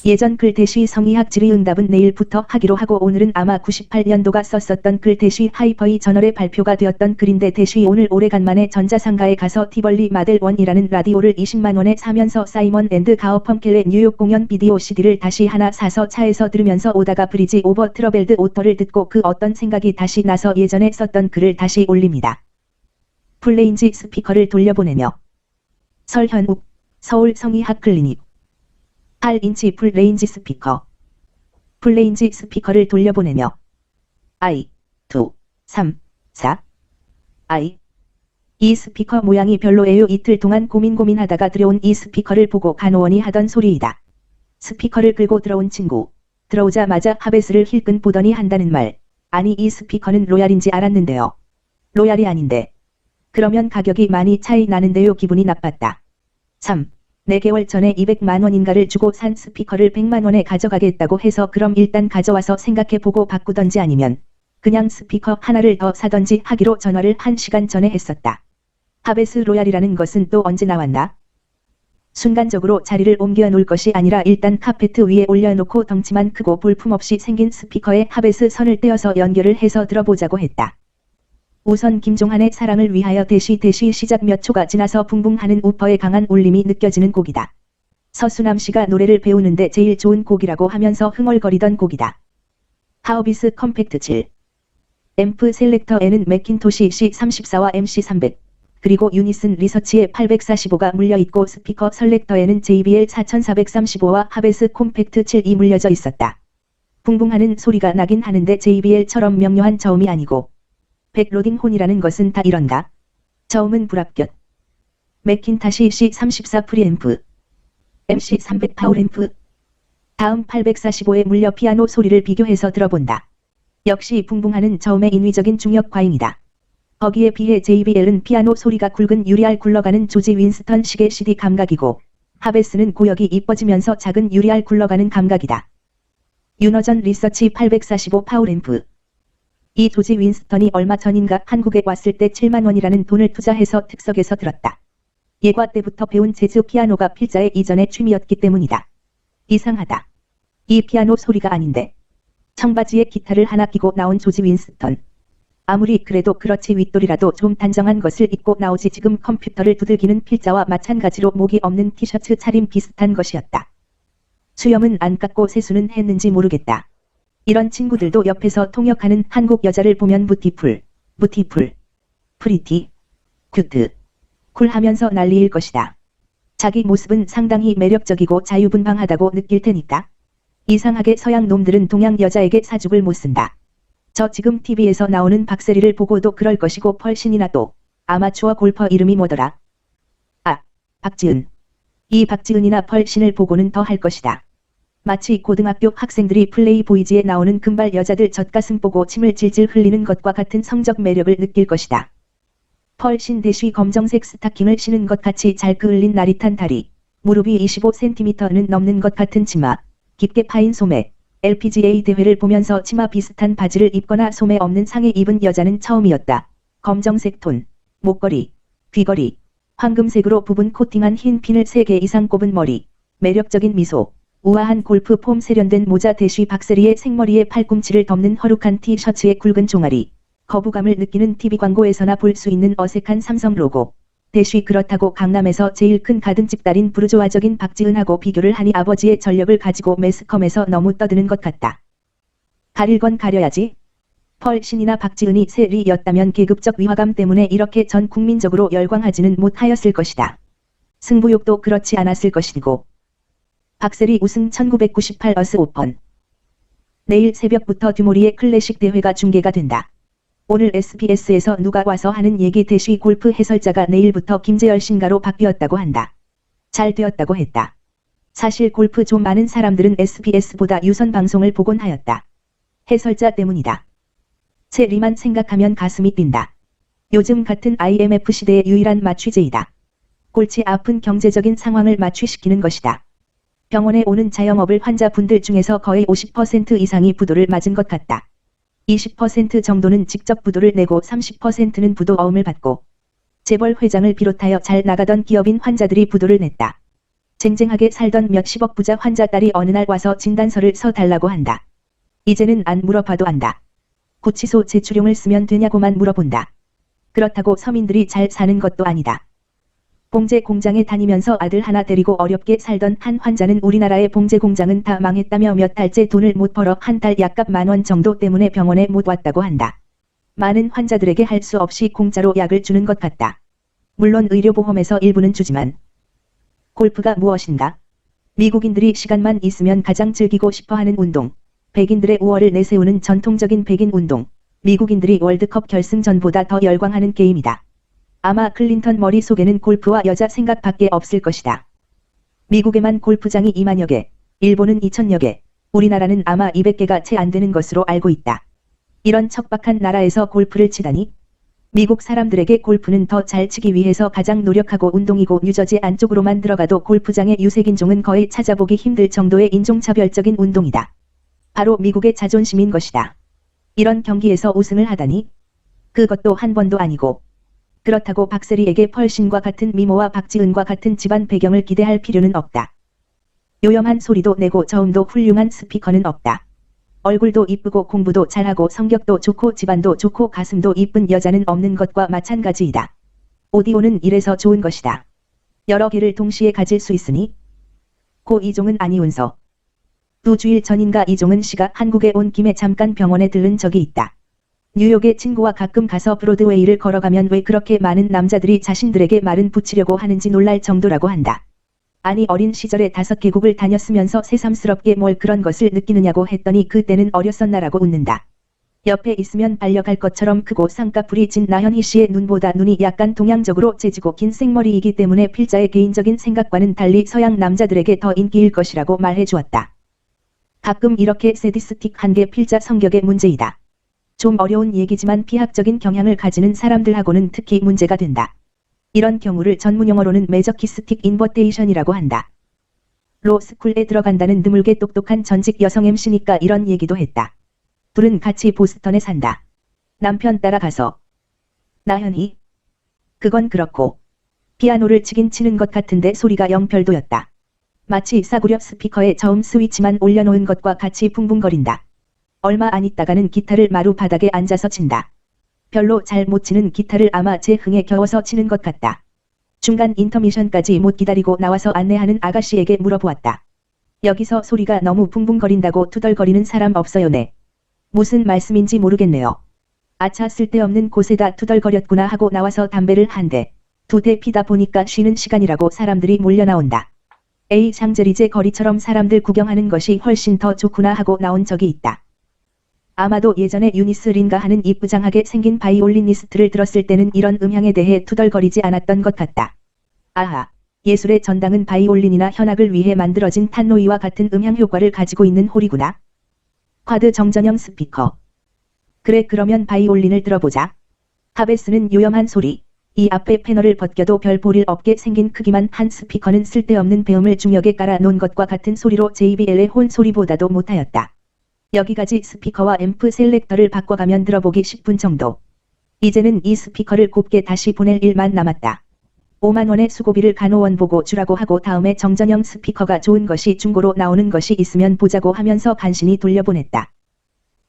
예전 글대쉬 성의학 질의응답은 내일부터 하기로 하고 오늘은 아마 98년도가 썼었던 글대쉬 하이퍼이 저널에 발표가 되었던 글인데 대쉬 오늘 오래간만에 전자상가에 가서 티벌리 마델 1이라는 라디오를 20만원에 사면서 사이먼 앤드 가어펑켈의 뉴욕 공연 비디오 CD를 다시 하나 사서 차에서 들으면서 오다가 브리지 오버 트러벨드 오터를 듣고 그 어떤 생각이 다시 나서 예전에 썼던 글을 다시 올립니다. 풀레인지 스피커를 돌려보내며 설현욱 서울 성의학 클리닉 8인치 풀레인지 스피커 풀레인지 스피커를 돌려보내며 I, 2, 3, 4 I 이 스피커 모양이 별로예요. 이틀 동안 고민하다가 들여온 이 스피커를 보고 간호원이 하던 소리이다. 스피커를 끌고 들어온 친구. 들어오자마자 하베스를 힐끔 보더니 한다는 말. 아니 이 스피커는 로얄인지 알았는데요. 로얄이 아닌데. 그러면 가격이 많이 차이 나는데요. 기분이 나빴다. 3. 4개월 전에 200만원인가를 주고 산 스피커를 100만원에 가져가겠다고 해서 그럼 일단 가져와서 생각해보고 바꾸던지 아니면 그냥 스피커 하나를 더 사던지 하기로 전화를 1시간 전에 했었다. 하베스 로얄이라는 것은 또 언제 나왔나? 순간적으로 자리를 옮겨 놓을 것이 아니라 일단 카페트 위에 올려놓고 덩치만 크고 볼품없이 생긴 스피커에 하베스 선을 떼어서 연결을 해서 들어보자고 했다. 우선 김종한의 사랑을 위하여 대쉬 시작 몇 초가 지나서 붕붕하는 우퍼의 강한 울림이 느껴지는 곡이다. 서수남 씨가 노래를 배우는데 제일 좋은 곡이라고 하면서 흥얼거리던 곡이다. 하우비스 컴팩트 7 앰프 셀렉터에는 맥킨토시 C34와 MC300 그리고 유니슨 리서치의 845가 물려있고 스피커 셀렉터에는 JBL 4435와 하베스 콤팩트 7이 물려져 있었다. 붕붕하는 소리가 나긴 하는데 JBL처럼 명료한 저음이 아니고 백로딩 혼이라는 것은 다 이런가? 저음은 불합격. 맥킨타시 C34 프리앰프 MC300 파워앰프 다음 845의 물려 피아노 소리를 비교해서 들어본다. 역시 붕붕하는 저음의 인위적인 중역 과잉이다. 거기에 비해 JBL은 피아노 소리가 굵은 유리알 굴러가는 조지 윈스턴식의 CD 감각이고 하베스는 고역이 이뻐지면서 작은 유리알 굴러가는 감각이다. 유너전 리서치 845 파워앰프 이 조지 윈스턴이 얼마 전인가 한국에 왔을 때 7만원이라는 돈을 투자해서 특석에서 들었다. 예과 때부터 배운 재즈 피아노가 필자의 이전의 취미였기 때문이다. 이상하다. 이 피아노 소리가 아닌데. 청바지에 기타를 하나 끼고 나온 조지 윈스턴. 아무리 그래도 그렇지 윗돌이라도 좀 단정한 것을 입고 나오지 지금 컴퓨터를 두들기는 필자와 마찬가지로 목이 없는 티셔츠 차림 비슷한 것이었다. 수염은 안 깎고 세수는 했는지 모르겠다. 이런 친구들도 옆에서 통역하는 한국 여자를 보면 뷰티풀, 프리티, 큐트, 쿨하면서 난리일 것이다. 자기 모습은 상당히 매력적이고 자유분방하다고 느낄 테니까. 이상하게 서양 놈들은 동양 여자에게 사죽을 못 쓴다. 저 지금 TV에서 나오는 박세리를 보고도 그럴 것이고 펄신이나 또 아마추어 골퍼 이름이 뭐더라? 아, 박지은. 이 박지은이나 펄신을 보고는 더 할 것이다. 마치 고등학교 학생들이 플레이보이즈에 나오는 금발 여자들 젖가슴 보고 침을 질질 흘리는 것과 같은 성적 매력을 느낄 것이다. 펄신 대쉬 검정색 스타킹을 신은 것 같이 잘 그을린 나릿한 다리, 무릎이 25cm는 넘는 것 같은 치마, 깊게 파인 소매, LPGA 대회를 보면서 치마 비슷한 바지를 입거나 소매 없는 상에 입은 여자는 처음이었다. 검정색 톤, 목걸이, 귀걸이, 황금색으로 부분 코팅한 흰 핀을 3개 이상 꼽은 머리, 매력적인 미소, 우아한 골프 폼 세련된 모자 대쉬 박세리의 생머리에 팔꿈치를 덮는 허룩한 티셔츠의 굵은 종아리, 거부감을 느끼는 TV 광고에서나 볼 수 있는 어색한 삼성 로고. 대쉬 그렇다고 강남에서 제일 큰 가든집 딸인 부르조아적인 박지은하고 비교를 하니 아버지의 전력을 가지고 매스컴에서 너무 떠드는 것 같다. 가릴 건 가려야지. 펄신이나 박지은이 셀이었다면 계급적 위화감 때문에 이렇게 전 국민적으로 열광하지는 못하였을 것이다. 승부욕도 그렇지 않았을 것이고. 박세리 우승 1998 어스 오펀. 내일 새벽부터 듀모리의 클래식 대회가 중계가 된다. 오늘 SBS에서 누가 와서 하는 얘기 대쉬 골프 해설자가 내일부터 김재열 신가로 바뀌었다고 한다. 잘 되었다고 했다. 사실 골프 좀 아는 사람들은 SBS보다 유선 방송을 보곤 하였다. 해설자 때문이다. 세리만 생각하면 가슴이 뛴다. 요즘 같은 IMF 시대의 유일한 마취제이다. 골치 아픈 경제적인 상황을 마취시키는 것이다. 병원에 오는 자영업을 환자분들 중에서 거의 50% 이상이 부도를 맞은 것 같다. 20% 정도는 직접 부도를 내고 30%는 부도어음을 받고 재벌 회장을 비롯하여 잘 나가던 기업인 환자들이 부도를 냈다. 쟁쟁하게 살던 몇십억 부자 환자 딸이 어느 날 와서 진단서를 써달라고 한다. 이제는 안 물어봐도 안다. 구치소 제출용을 쓰면 되냐고만 물어본다. 그렇다고 서민들이 잘 사는 것도 아니다. 봉제 공장에 다니면서 아들 하나 데리고 어렵게 살던 한 환자는 우리나라의 봉제 공장은 다 망했다며 몇 달째 돈을 못 벌어 한 달 약값 10,000원 정도 때문에 병원에 못 왔다고 한다. 많은 환자들에게 할 수 없이 공짜로 약을 주는 것 같다. 물론 의료보험에서 일부는 주지만. 골프가 무엇인가? 미국인들이 시간만 있으면 가장 즐기고 싶어하는 운동. 백인들의 우월을 내세우는 전통적인 백인 운동. 미국인들이 월드컵 결승전보다 더 열광하는 게임이다. 아마 클린턴 머릿속에는 골프와 여자 생각밖에 없을 것이다. 미국에만 골프장이 20,000여 개, 일본은 2,000여 개, 우리나라는 아마 200개가 채 안 되는 것으로 알고 있다. 이런 척박한 나라에서 골프를 치다니? 미국 사람들에게 골프는 더 잘 치기 위해서 가장 노력하고 운동이고 뉴저지 안쪽으로만 들어가도 골프장의 유색인종은 거의 찾아보기 힘들 정도의 인종차별적인 운동이다. 바로 미국의 자존심인 것이다. 이런 경기에서 우승을 하다니? 그것도 한 번도 아니고. 그렇다고 박세리에게 펄신과 같은 미모와 박지은과 같은 집안 배경을 기대할 필요는 없다. 요염한 소리도 내고 저음도 훌륭한 스피커는 없다. 얼굴도 이쁘고 공부도 잘하고 성격도 좋고 집안도 좋고 가슴도 이쁜 여자는 없는 것과 마찬가지이다. 오디오는 이래서 좋은 것이다. 여러 개를 동시에 가질 수 있으니. 고 이종은 아니운서. 2주일 전인가 이종은 씨가 한국에 온 김에 잠깐 병원에 들른 적이 있다. 뉴욕의 친구와 가끔 가서 브로드웨이를 걸어가면 왜 그렇게 많은 남자들이 자신들에게 말은 붙이려고 하는지 놀랄 정도라고 한다. 아니 어린 시절에 5개국을 다녔으면서 새삼스럽게 뭘 그런 것을 느끼느냐고 했더니 그때는 어렸었나라고 웃는다. 옆에 있으면 반려갈 것처럼 크고 쌍꺼풀이 진 나현희 씨의 눈보다 눈이 약간 동양적으로 재지고 긴 생머리이기 때문에 필자의 개인적인 생각과는 달리 서양 남자들에게 더 인기일 것이라고 말해 주었다. 가끔 이렇게 세디스틱한 게 필자 성격의 문제이다. 좀 어려운 얘기지만 비학적인 경향을 가지는 사람들하고는 특히 문제가 된다. 이런 경우를 전문용어로는 매저키스틱 인버테이션이라고 한다. 로스쿨에 들어간다는 드물게 똑똑한 전직 여성 MC니까 이런 얘기도 했다. 둘은 같이 보스턴에 산다. 남편 따라가서. 나현이? 그건 그렇고. 피아노를 치긴 치는 것 같은데 소리가 영 별도였다. 마치 싸구려 스피커에 저음 스위치만 올려놓은 것과 같이 붕붕거린다. 얼마 안 있다가는 기타를 마루 바닥에 앉아서 친다. 별로 잘 못 치는 기타를 아마 제 흥에 겨워서 치는 것 같다. 중간 인터미션까지 못 기다리고 나와서 안내하는 아가씨에게 물어보았다. 여기서 소리가 너무 붕붕거린다고 투덜거리는 사람 없어요 네. 무슨 말씀인지 모르겠네요. 아차 쓸데없는 곳에다 투덜거렸구나 하고 나와서 담배를 한 대, 2대 피다 보니까 쉬는 시간이라고 사람들이 몰려 나온다. 에이 샹제리제 거리처럼 사람들 구경하는 것이 훨씬 더 좋구나 하고 나온 적이 있다. 아마도 예전에 유니스 린가 하는 이쁘장하게 생긴 바이올리니스트를 들었을 때는 이런 음향에 대해 투덜거리지 않았던 것 같다. 아하, 예술의 전당은 바이올린이나 현악을 위해 만들어진 탄노이와 같은 음향 효과를 가지고 있는 홀이구나. 쿼드 정전형 스피커. 그래 그러면 바이올린을 들어보자. 하베스는 요염한 소리. 이 앞에 패널을 벗겨도 별 볼일 없게 생긴 크기만 한 스피커는 쓸데없는 배음을 중역에 깔아 놓은 것과 같은 소리로 JBL의 혼 소리보다도 못하였다. 여기까지 스피커와 앰프 셀렉터를 바꿔가면 들어보기 10분 정도. 이제는 이 스피커를 곱게 다시 보낼 일만 남았다. 50,000원의 수고비를 간호원 보고 주라고 하고 다음에 정전형 스피커가 좋은 것이 중고로 나오는 것이 있으면 보자고 하면서 간신히 돌려보냈다.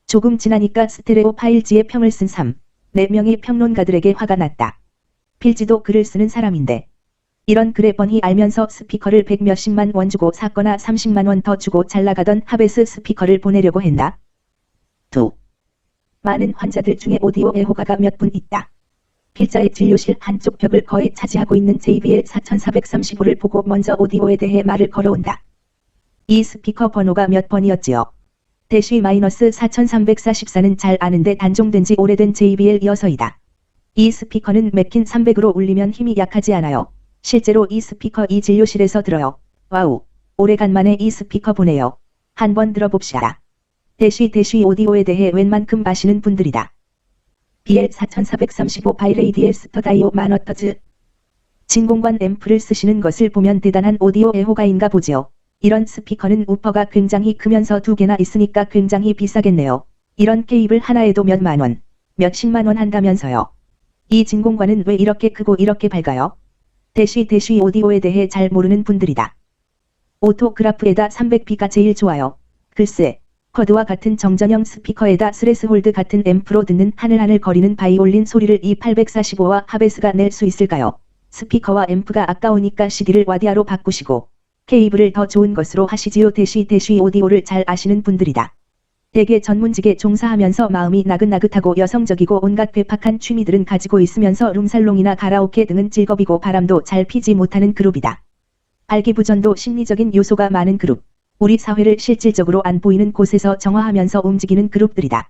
조금 지나니까 스테레오 파일지에 평을 쓴 4명의 평론가들에게 화가 났다. 필지도 글을 쓰는 사람인데. 이런 글에 뻔히 알면서 스피커를 100 몇십만 원 주고 샀거나 30만 원 더 주고 잘나가던 하베스 스피커를 보내려고 했나? 2. 많은 환자들 중에 오디오 애호가가 몇 분 있다. 필자의 진료실 한쪽 벽을 거의 차지하고 있는 JBL 4435를 보고 먼저 오디오에 대해 말을 걸어온다. 이 스피커 번호가 몇 번이었지요? -4344는 잘 아는데 단종된 지 오래된 JBL이어서이다. 이 스피커는 맥킨 300으로 울리면 힘이 약하지 않아요. 실제로 이 스피커 이 진료실에서 들어요. 와우, 오래간만에 이 스피커 보네요. 한번 들어봅시다. 오디오에 대해 웬만큼 아시는 분들이다. BL4435 바이레이디엘 스터다이오 마너터즈. 진공관 앰프를 쓰시는 것을 보면 대단한 오디오 애호가인가 보지요. 이런 스피커는 우퍼가 굉장히 크면서 2개나 있으니까 굉장히 비싸겠네요. 이런 케이블 하나에도 몇만 원, 몇십만 원 한다면서요. 이 진공관은 왜 이렇게 크고 이렇게 밝아요? 오디오에 대해 잘 모르는 분들이다. 오토그라프에다 300B가 제일 좋아요. 글쎄, 쿼드와 같은 정전형 스피커에다 스레스홀드 같은 앰프로 듣는 하늘하늘 거리는 바이올린 소리를 이 845와 하베스가 낼 수 있을까요? 스피커와 앰프가 아까우니까 CD를 와디아로 바꾸시고 케이블을 더 좋은 것으로 하시지요. 오디오를 잘 아시는 분들이다. 대개 전문직에 종사하면서 마음이 나긋나긋하고 여성적이고 온갖 괴팍한 취미들은 가지고 있으면서 룸살롱이나 가라오케 등은 직업이고 바람도 잘 피지 못하는 그룹이다. 발기부전도 심리적인 요소가 많은 그룹. 우리 사회를 실질적으로 안 보이는 곳에서 정화하면서 움직이는 그룹들이다.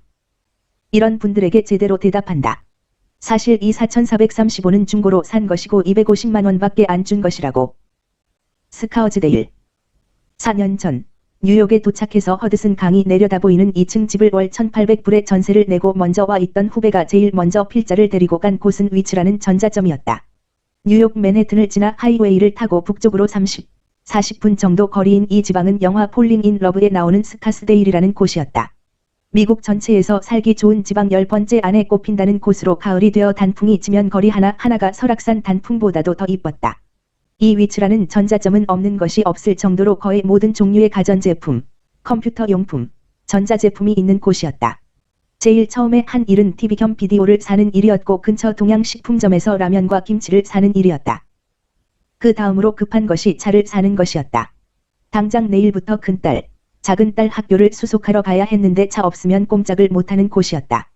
이런 분들에게 제대로 대답한다. 사실 이 4435는 중고로 산 것이고 250만원밖에 안 준 것이라고. 스카우즈데일. 4년 전 뉴욕에 도착해서 허드슨 강이 내려다보이는 2층 집을 월 1800불에 전세를 내고 먼저 와 있던 후배가 제일 먼저 필자를 데리고 간 곳은 위치라는 전자점이었다. 뉴욕 맨해튼을 지나 하이웨이를 타고 북쪽으로 40분 정도 거리인 이 지방은 영화 폴링 인 러브에 나오는 스카스데일이라는 곳이었다. 미국 전체에서 살기 좋은 지방 10번째 안에 꼽힌다는 곳으로 가을이 되어 단풍이 지면 거리 하나하나가 설악산 단풍보다도 더 이뻤다. 이 위치라는 전자점은 없는 것이 없을 정도로 거의 모든 종류의 가전제품, 컴퓨터 용품, 전자제품이 있는 곳이었다. 제일 처음에 한 일은 TV 겸 비디오를 사는 일이었고 근처 동양식품점에서 라면과 김치를 사는 일이었다. 그 다음으로 급한 것이 차를 사는 것이었다. 당장 내일부터 큰딸, 작은딸 학교를 수속하러 가야 했는데 차 없으면 꼼짝을 못하는 곳이었다.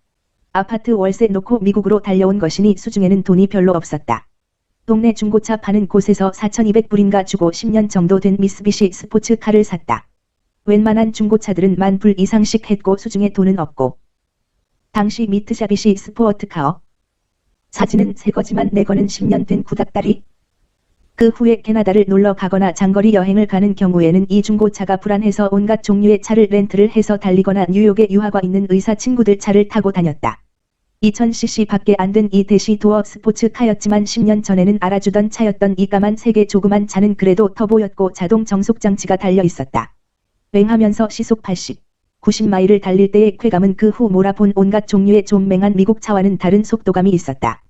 아파트 월세 놓고 미국으로 달려온 것이니 수중에는 돈이 별로 없었다. 동네 중고차 파는 곳에서 4,200불인가 주고 10년 정도 된 미쓰비시 스포츠카를 샀다. 웬만한 중고차들은 10,000불 이상씩 했고 수중에 돈은 없고. 당시 미트샤비시 스포어트카어. 사진은 새거지만 내 거는 10년 된 구닥다리. 그 후에 캐나다를 놀러 가거나 장거리 여행을 가는 경우에는 이 중고차가 불안해서 온갖 종류의 차를 렌트를 해서 달리거나 뉴욕에 유학와 있는 의사 친구들 차를 타고 다녔다. 2000cc 밖에 안 된 이 대시 도어 스포츠카였지만 10년 전에는 알아주던 차였던 이 까만 색의 조그만 차는 그래도 터보였고 자동 정속 장치가 달려 있었다. 왱하면서 시속 80, 90마일을 달릴 때의 쾌감은 그 후 몰아본 온갖 종류의 좀 맹한 미국 차와는 다른 속도감이 있었다.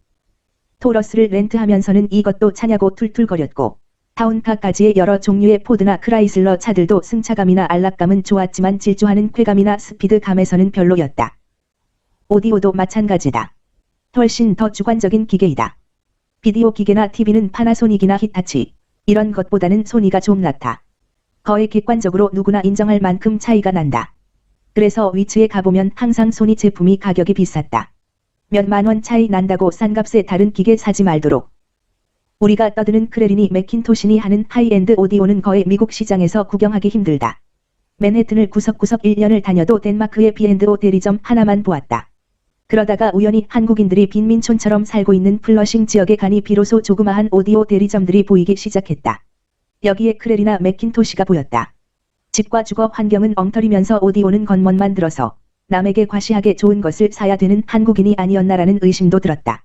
토러스를 렌트하면서는 이것도 차냐고 툴툴거렸고 타운카까지의 여러 종류의 포드나 크라이슬러 차들도 승차감이나 안락감은 좋았지만 질주하는 쾌감이나 스피드감에서는 별로였다. 오디오도 마찬가지다. 훨씬 더 주관적인 기계이다. 비디오 기계나 TV는 파나소닉이나 히타치, 이런 것보다는 소니가 좀 낫다. 거의 객관적으로 누구나 인정할 만큼 차이가 난다. 그래서 위치에 가보면 항상 소니 제품이 가격이 비쌌다. 몇만 원 차이 난다고 싼 값에 다른 기계 사지 말도록. 우리가 떠드는 크레린이 맥킨토시니 하는 하이엔드 오디오는 거의 미국 시장에서 구경하기 힘들다. 맨해튼을 구석구석 1년을 다녀도 덴마크의 B&O 대리점 하나만 보았다. 그러다가 우연히 한국인들이 빈민촌처럼 살고 있는 플러싱 지역에 가니 비로소 조그마한 오디오 대리점들이 보이기 시작했다. 여기에 크레리나 맥킨토시가 보였다. 집과 주거 환경은 엉터리면서 오디오는 겉멋만 들어서 남에게 과시하게 좋은 것을 사야 되는 한국인이 아니었나라는 의심도 들었다.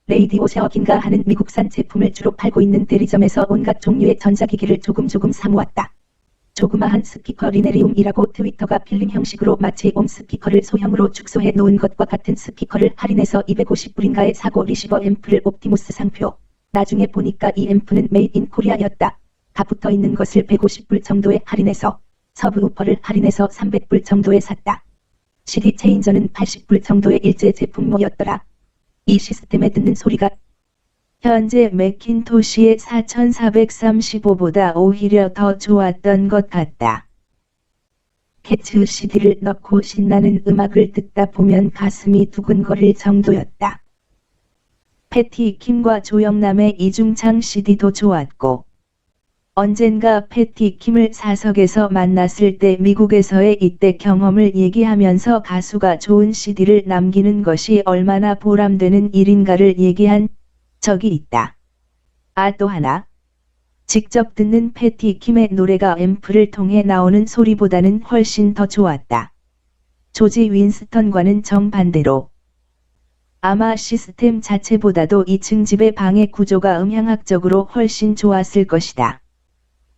레이디오 샤워긴가 하는 미국산 제품을 주로 팔고 있는 대리점에서 온갖 종류의 전자기기를 조금 사모았다. 조그마한 스피커 리네리움이라고 트위터가 필름 형식으로 마치 홈 스피커를 소형으로 축소해 놓은 것과 같은 스피커를 할인해서 250불인가에 사고 리시버 앰프를 옵티무스 상표. 나중에 보니까 이 앰프는 메이드 인 코리아였다. 다 붙어 있는 것을 150불 정도에 할인해서 서브우퍼를 할인해서 300불 정도에 샀다. CD 체인저는 80불 정도의 일제 제품모였더라. 이 시스템에 듣는 소리가 현재 맥킨토시의 4435보다 오히려 더 좋았던 것 같다. 캐츠 CD를 넣고 신나는 음악을 듣다 보면 가슴이 두근거릴 정도였다. 패티 킴과 조영남의 이중창 CD도 좋았고 언젠가 패티 킴을 사석에서 만났을 때 미국에서의 이때 경험을 얘기하면서 가수가 좋은 CD를 남기는 것이 얼마나 보람되는 일인가를 얘기한 적이 있다. 아, 또 하나. 직접 듣는 패티 킴의 노래가 앰프를 통해 나오는 소리보다는 훨씬 더 좋았다. 조지 윈스턴과는 정반대로. 아마 시스템 자체보다도 2층 집의 방의 구조가 음향학적으로 훨씬 좋았을 것이다.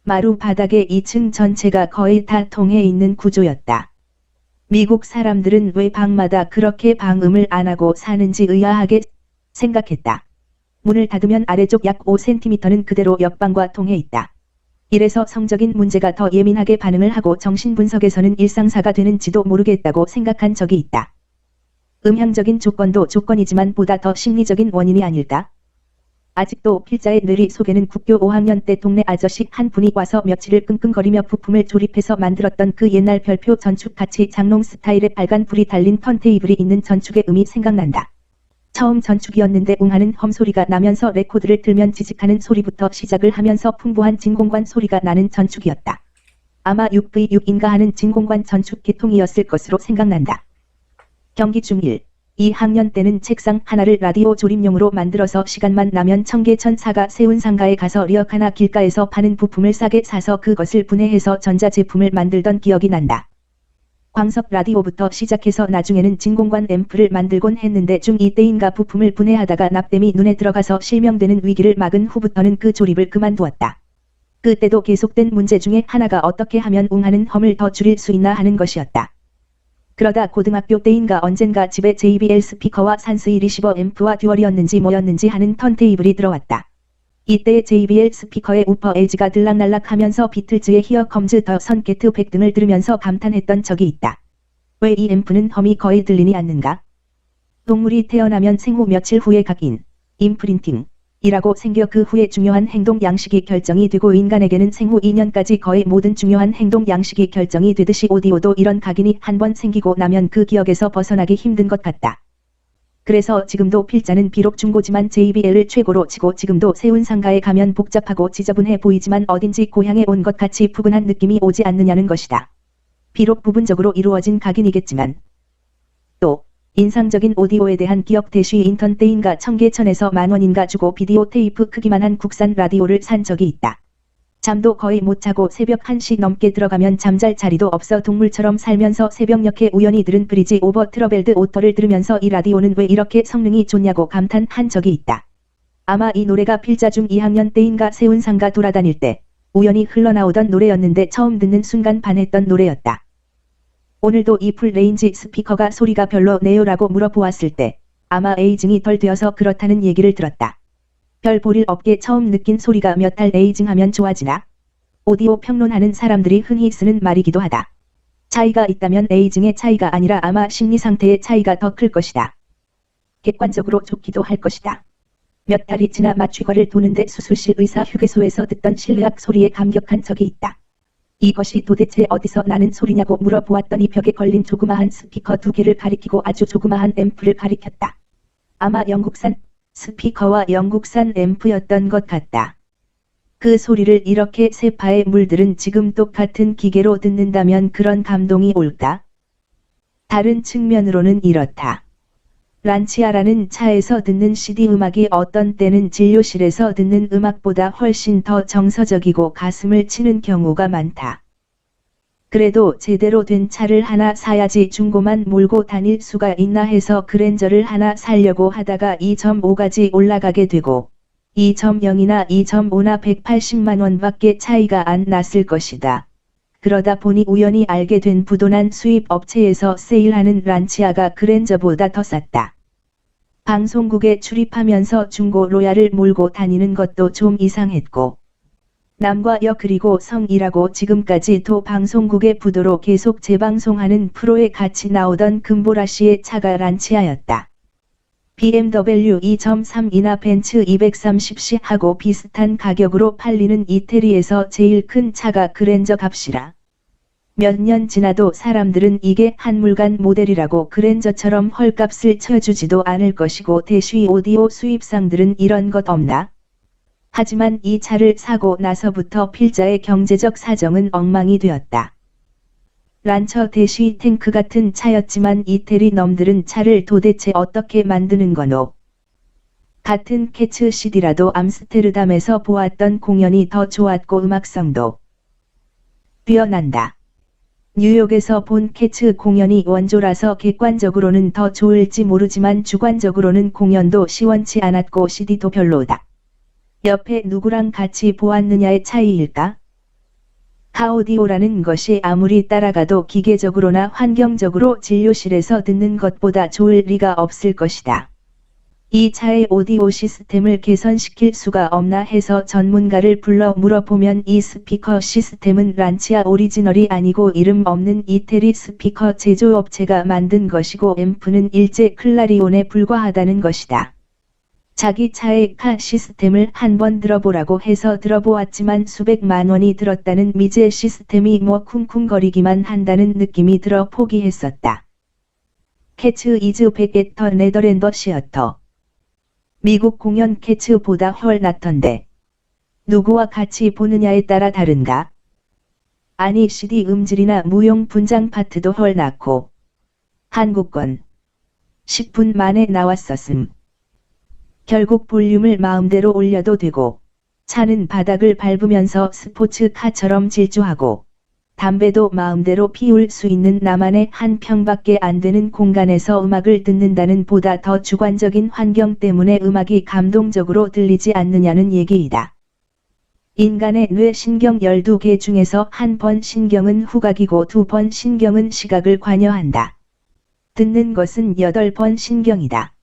마루 바닥에 2층 전체가 거의 다 통해 있는 구조였다. 미국 사람들은 왜 방마다 그렇게 방음을 안 하고 사는지 의아하게 생각했다. 문을 닫으면 아래쪽 약 5cm는 그대로 옆방과 통해 있다. 이래서 성적인 문제가 더 예민하게 반응을 하고 정신분석에서는 일상사가 되는지도 모르겠다고 생각한 적이 있다. 음향적인 조건도 조건이지만 보다 더 심리적인 원인이 아닐까? 아직도 필자의 뇌리 속에는 국교 5학년 때 동네 아저씨 한 분이 와서 며칠을 끙끙거리며 부품을 조립해서 만들었던 그 옛날 별표 전축같이 장롱 스타일의 빨간 불이 달린 턴테이블이 있는 전축의 음이 생각난다. 처음 전축이었는데 웅하는 험소리가 나면서 레코드를 틀면 지직하는 소리부터 시작을 하면서 풍부한 진공관 소리가 나는 전축이었다. 아마 6V6인가 하는 진공관 전축 계통이었을 것으로 생각난다. 경기 중1, 2학년 때는 책상 하나를 라디오 조립용으로 만들어서 시간만 나면 청계천 사가 세운 상가에 가서 리어카나 길가에서 파는 부품을 싸게 사서 그것을 분해해서 전자제품을 만들던 기억이 난다. 광석 라디오부터 시작해서 나중에는 진공관 앰프를 만들곤 했는데 중2 때인가 부품을 분해하다가 납땜이 눈에 들어가서 실명되는 위기를 막은 후부터는 그 조립을 그만두었다. 그때도 계속된 문제 중에 하나가 어떻게 하면 웅하는 험을 더 줄일 수 있나 하는 것이었다. 그러다 고등학교 때인가 언젠가 집에 JBL 스피커와 산스이 리시버 앰프와 듀얼이었는지 뭐였는지 하는 턴테이블이 들어왔다. 이때 JBL 스피커의 우퍼 에지가 들락날락하면서 비틀즈의 히어 컴즈 더 선 게트 백 등을 들으면서 감탄했던 적이 있다. 왜 이 앰프는 험이 거의 들리니 않는가? 동물이 태어나면 생후 며칠 후에 각인, 임프린팅, 이라고 생겨 그 후에 중요한 행동 양식이 결정이 되고 인간에게는 생후 2년까지 거의 모든 중요한 행동 양식이 결정이 되듯이 오디오도 이런 각인이 한번 생기고 나면 그 기억에서 벗어나기 힘든 것 같다. 그래서 지금도 필자는 비록 중고지만 JBL을 최고로 치고 지금도 세운 상가에 가면 복잡하고 지저분해 보이지만 어딘지 고향에 온 것 같이 푸근한 느낌이 오지 않느냐는 것이다. 비록 부분적으로 이루어진 각인이겠지만 또 인상적인 오디오에 대한 기억 대쉬 인턴 때인가 청계천에서 10,000원인가 주고 비디오 테이프 크기만한 국산 라디오를 산 적이 있다. 잠도 거의 못 자고 새벽 1시 넘게 들어가면 잠잘 자리도 없어 동물처럼 살면서 새벽녘에 우연히 들은 브리지 오버 트러벨드 오터를 들으면서 이 라디오는 왜 이렇게 성능이 좋냐고 감탄한 적이 있다. 아마 이 노래가 필자 중 2학년 때인가 세운 상가 돌아다닐 때 우연히 흘러나오던 노래였는데 처음 듣는 순간 반했던 노래였다. 오늘도 이 풀레인지 스피커가 소리가 별로네요라고 물어보았을 때 아마 에이징이 덜 되어서 그렇다는 얘기를 들었다. 별 볼일 없게 처음 느낀 소리가 몇 달 에이징하면 좋아지나? 오디오 평론하는 사람들이 흔히 쓰는 말이기도 하다. 차이가 있다면 에이징의 차이가 아니라 아마 심리 상태의 차이가 더 클 것이다. 객관적으로 좋기도 할 것이다. 몇 달이 지나 마취과를 도는데 수술실 의사 휴게소에서 듣던 실내악 소리에 감격한 적이 있다. 이것이 도대체 어디서 나는 소리냐고 물어보았더니 벽에 걸린 조그마한 스피커 2개를 가리키고 아주 조그마한 앰프를 가리켰다. 아마 영국산 스피커와 영국산 앰프였던 것 같다. 그 소리를 이렇게 세파에 물들은 지금 똑같은 기계로 듣는다면 그런 감동이 올까? 다른 측면으로는 이렇다. 란치아라는 차에서 듣는 CD 음악이 어떤 때는 진료실에서 듣는 음악보다 훨씬 더 정서적이고 가슴을 치는 경우가 많다. 그래도 제대로 된 차를 하나 사야지 중고만 몰고 다닐 수가 있나 해서 그랜저를 하나 사려고 하다가 2.5까지 올라가게 되고 2.0이나 2.5나 180만 원밖에 차이가 안 났을 것이다. 그러다 보니 우연히 알게 된 부도난 수입 업체에서 세일하는 란치아가 그랜저보다 더 쌌다. 방송국에 출입하면서 중고 로얄을 몰고 다니는 것도 좀 이상했고 남과 여 그리고 성이라고 지금까지도 방송국의 부도로 계속 재방송하는 프로에 같이 나오던 금보라씨의 차가 란치아였다. BMW 2.3이나 벤츠 230C하고 비슷한 가격으로 팔리는 이태리에서 제일 큰 차가 그랜저 값이라. 몇 년 지나도 사람들은 이게 한물간 모델이라고 그랜저처럼 헐값을 쳐주지도 않을 것이고 대쉬 오디오 수입상들은 이런 것 없나? 하지만 이 차를 사고 나서부터 필자의 경제적 사정은 엉망이 되었다. 란처 대쉬 탱크 같은 차였지만 이태리 놈들은 차를 도대체 어떻게 만드는 거노? 같은 캐츠 CD라도 암스테르담에서 보았던 공연이 더 좋았고 음악성도 뛰어난다. 뉴욕에서 본 캐츠 공연이 원조라서 객관적으로는 더 좋을지 모르지만 주관적으로는 공연도 시원치 않았고 CD도 별로다. 옆에 누구랑 같이 보았느냐의 차이일까? 카오디오라는 것이 아무리 따라가도 기계적으로나 환경적으로 진료실에서 듣는 것보다 좋을 리가 없을 것이다. 이 차의 오디오 시스템을 개선시킬 수가 없나 해서 전문가를 불러 물어보면 이 스피커 시스템은 란치아 오리지널이 아니고 이름 없는 이태리 스피커 제조업체가 만든 것이고 앰프는 일제 클라리온에 불과하다는 것이다. 자기 차의 카 시스템을 한번 들어보라고 해서 들어보았지만 수백만 원이 들었다는 미제 시스템이 뭐 쿵쿵거리기만 한다는 느낌이 들어 포기했었다. 캐츠 이즈 백 앳 더 네더랜더 시어터. 미국 공연 캐츠보다 훨 낫던데. 누구와 같이 보느냐에 따라 다른가? 아니 CD 음질이나 무용 분장 파트도 훨 낫고. 한국권. 10분 만에 나왔었음. 결국 볼륨을 마음대로 올려도 되고, 차는 바닥을 밟으면서 스포츠카처럼 질주하고, 담배도 마음대로 피울 수 있는 나만의 한 평밖에 안 되는 공간에서 음악을 듣는다는 보다 더 주관적인 환경 때문에 음악이 감동적으로 들리지 않느냐는 얘기이다. 인간의 뇌 신경 12개 중에서 한 번 신경은 후각이고 2번 신경은 시각을 관여한다. 듣는 것은 8번 신경이다.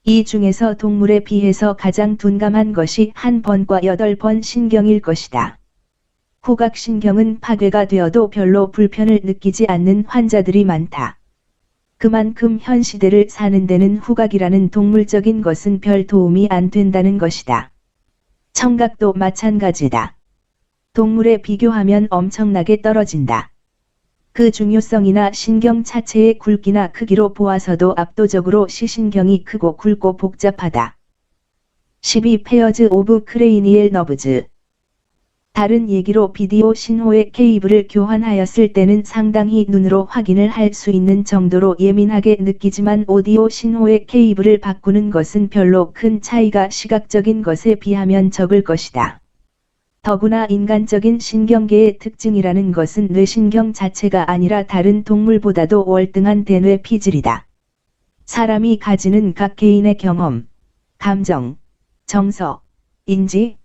이 중에서 동물에 비해서 가장 둔감한 것이 한 번과 8번 신경일 것이다. 후각신경은 파괴가 되어도 별로 불편을 느끼지 않는 환자들이 많다. 그만큼 현 시대를 사는 데는 후각이라는 동물적인 것은 별 도움이 안 된다는 것이다. 청각도 마찬가지다. 동물에 비교하면 엄청나게 떨어진다. 그 중요성이나 신경 자체의 굵기나 크기로 보아서도 압도적으로 시신경이 크고 굵고 복잡하다. 12 페어즈 오브 크레이니엘 너브즈. 다른 얘기로 비디오 신호의 케이블을 교환하였을 때는 상당히 눈으로 확인을 할 수 있는 정도로 예민하게 느끼지만 오디오 신호의 케이블을 바꾸는 것은 별로 큰 차이가 시각적인 것에 비하면 적을 것이다. 더구나 인간적인 신경계의 특징이라는 것은 뇌신경 자체가 아니라 다른 동물보다도 월등한 대뇌 피질이다. 사람이 가지는 각 개인의 경험, 감정, 정서, 인지,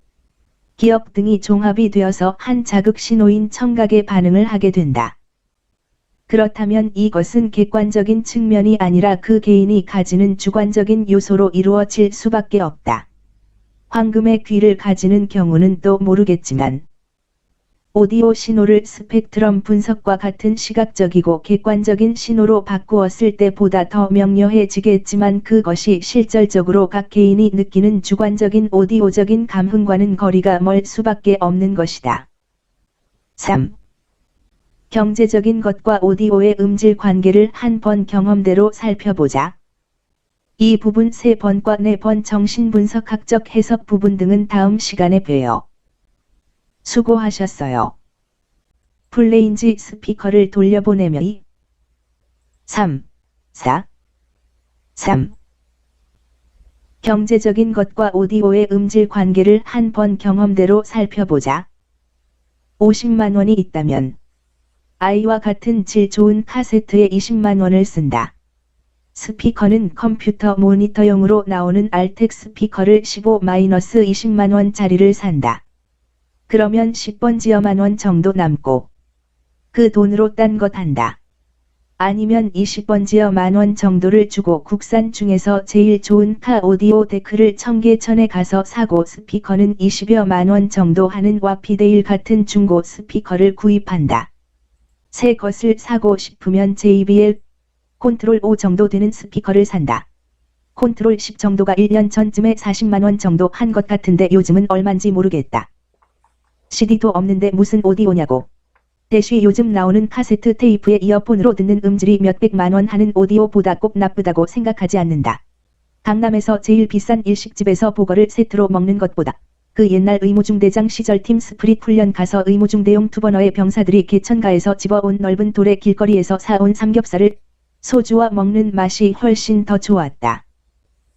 기억 등이 종합이 되어서 한 자극 신호인 청각에 반응을 하게 된다. 그렇다면 이것은 객관적인 측면이 아니라 그 개인이 가지는 주관적인 요소로 이루어질 수밖에 없다. 황금의 귀를 가지는 경우는 또 모르겠지만 오디오 신호를 스펙트럼 분석과 같은 시각적이고 객관적인 신호로 바꾸었을 때보다 더 명료해지겠지만 그것이 실질적으로 각 개인이 느끼는 주관적인 오디오적인 감흥과는 거리가 멀 수밖에 없는 것이다. 3. 경제적인 것과 오디오의 음질 관계를 한 번 경험대로 살펴보자. 이 부분 3번과 4번 정신분석학적 해석 부분 등은 다음 시간에 봬요. 수고하셨어요. 플레인지 스피커를 돌려보내며 2, 3, 4, 3. 경제적인 것과 오디오의 음질 관계를 한 번 경험대로 살펴보자. 50만 원이 있다면 아이와 같은 질 좋은 카세트에 20만 원을 쓴다. 스피커는 컴퓨터 모니터용으로 나오는 알텍 스피커를 15-20만 원짜리를 산다. 그러면 10번지어만 원 정도 남고 그 돈으로 딴 것 한다. 아니면 20번지어 만원 정도를 주고 국산 중에서 제일 좋은 카 오디오 데크를 청계천에 가서 사고 스피커는 20여 만원 정도 하는 와피데일 같은 중고 스피커를 구입한다. 새 것을 사고 싶으면 JBL 컨트롤 5 정도 되는 스피커를 산다. 컨트롤 10 정도가 1년 전쯤에 40만원 정도 한 것 같은데 요즘은 얼만지 모르겠다. CD도 없는데 무슨 오디오냐고. 대쉬 요즘 나오는 카세트 테이프에 이어폰으로 듣는 음질이 몇백만 원 하는 오디오보다 꼭 나쁘다고 생각하지 않는다. 강남에서 제일 비싼 일식집에서 보거를 세트로 먹는 것보다 그 옛날 의무중대장 시절 팀 스프릿 훈련 가서 의무중대용 투버너의 병사들이 개천가에서 집어온 넓은 돌의 길거리에서 사온 삼겹살을 소주와 먹는 맛이 훨씬 더 좋았다.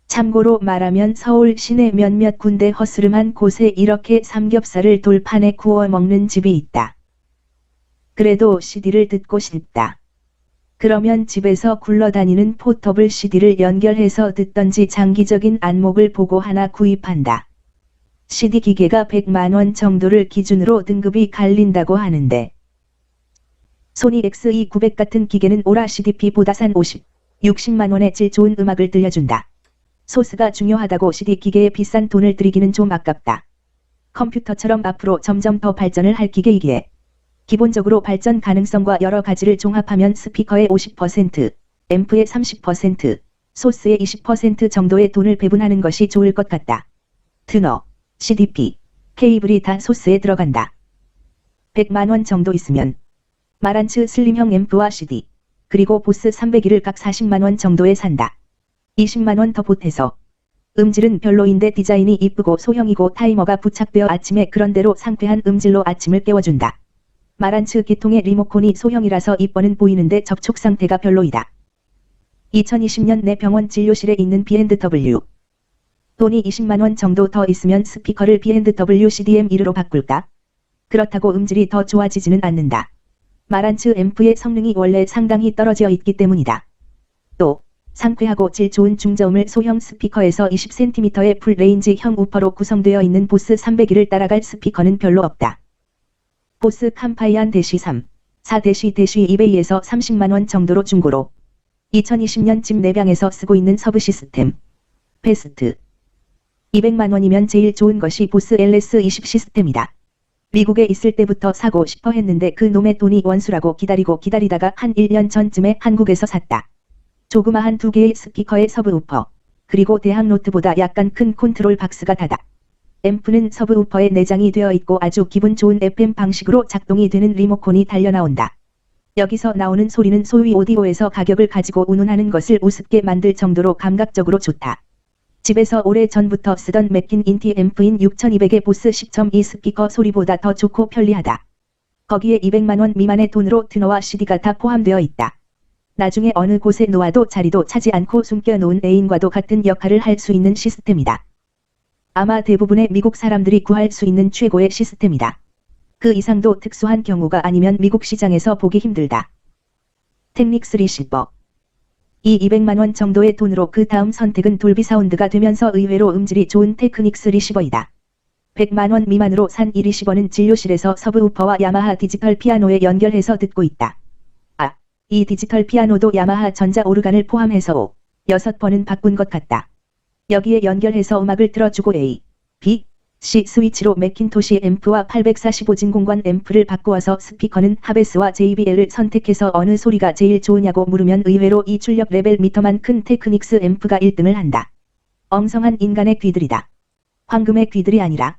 참고로 말하면 서울 시내 몇몇 군데 허스름한 곳에 이렇게 삼겹살을 돌판에 구워 먹는 집이 있다. 그래도 CD를 듣고 싶다. 그러면 집에서 굴러다니는 포터블 CD를 연결해서 듣던지 장기적인 안목을 보고 하나 구입한다. CD 기계가 100만 원 정도를 기준으로 등급이 갈린다고 하는데 소니 XE900 같은 기계는 오라 CDP보다 싼 50, 60만 원의 질 좋은 음악을 들려준다. 소스가 중요하다고 CD 기계에 비싼 돈을 들이기는 좀 아깝다. 컴퓨터처럼 앞으로 점점 더 발전을 할 기계이기에 기본적으로 발전 가능성과 여러 가지를 종합하면 스피커의 50%, 앰프의 30%, 소스의 20% 정도의 돈을 배분하는 것이 좋을 것 같다. 트너, CDP, 케이블이 다 소스에 들어간다. 100만원 정도 있으면 마란츠 슬림형 앰프와 CD, 그리고 보스 300E를 각 40만원 정도에 산다. 20만원 더 보태서 음질은 별로인데 디자인이 이쁘고 소형이고 타이머가 부착되어 아침에 그런대로 상쾌한 음질로 아침을 깨워준다. 마란츠 기통의 리모컨이 소형이라서 이뻐는 보이는데 접촉 상태가 별로이다. 2020년 내 병원 진료실에 있는 B&W. 돈이 20만원 정도 더 있으면 스피커를 B&W CDM1로 바꿀까? 그렇다고 음질이 더 좋아지지는 않는다. 마란츠 앰프의 성능이 원래 상당히 떨어져 있기 때문이다. 또 상쾌하고 질 좋은 중저음을 소형 스피커에서 20cm의 풀레인지형 우퍼로 구성되어 있는 보스 300E를 따라갈 스피커는 별로 없다. 보스 캄파이안 -3, 4-200에서 30만원 정도로 중고로 2020년쯤 내방에서 쓰고 있는 서브 시스템 베스트 200만원이면 제일 좋은 것이 보스 LS20 시스템이다. 미국에 있을 때부터 사고 싶어 했는데 그 놈의 돈이 원수라고 기다리다가 한 1년 전쯤에 한국에서 샀다. 조그마한 2개의 스피커의 서브우퍼, 그리고 대학 노트보다 약간 큰 컨트롤 박스가 다다. 앰프는 서브우퍼에 내장이 되어 있고 아주 기분 좋은 FM 방식으로 작동이 되는 리모컨이 달려나온다. 여기서 나오는 소리는 소위 오디오에서 가격을 가지고 운운하는 것을 우습게 만들 정도로 감각적으로 좋다. 집에서 오래 전부터 쓰던 맥킨 인티 앰프인 6200의 보스 10.2 스피커 소리보다 더 좋고 편리하다. 거기에 200만원 미만의 돈으로 트너와 CD가 다 포함되어 있다. 나중에 어느 곳에 놓아도 자리도 차지 않고 숨겨놓은 애인과도 같은 역할을 할 수 있는 시스템이다. 아마 대부분의 미국 사람들이 구할 수 있는 최고의 시스템이다. 그 이상도 특수한 경우가 아니면 미국 시장에서 보기 힘들다. 텍닉스 리시버. 이 200만원 정도의 돈으로 그 다음 선택은 돌비 사운드가 되면서 의외로 음질이 좋은 테크닉스 리시버이다. 100만원 미만으로 산 이 리시버는 진료실에서 서브우퍼와 야마하 디지털 피아노에 연결해서 듣고 있다. 이 디지털 피아노도 야마하 전자 오르간을 포함해서 6번은 바꾼 것 같다. 여기에 연결해서 음악을 틀어주고 A, B, C 스위치로 매킨토시 앰프와 845진 공관 앰프를 바꾸어서 스피커는 하베스와 JBL을 선택해서 어느 소리가 제일 좋으냐고 물으면 의외로 이 출력 레벨 미터만 큰 테크닉스 앰프가 1등을 한다. 엉성한 인간의 귀들이다. 황금의 귀들이 아니라.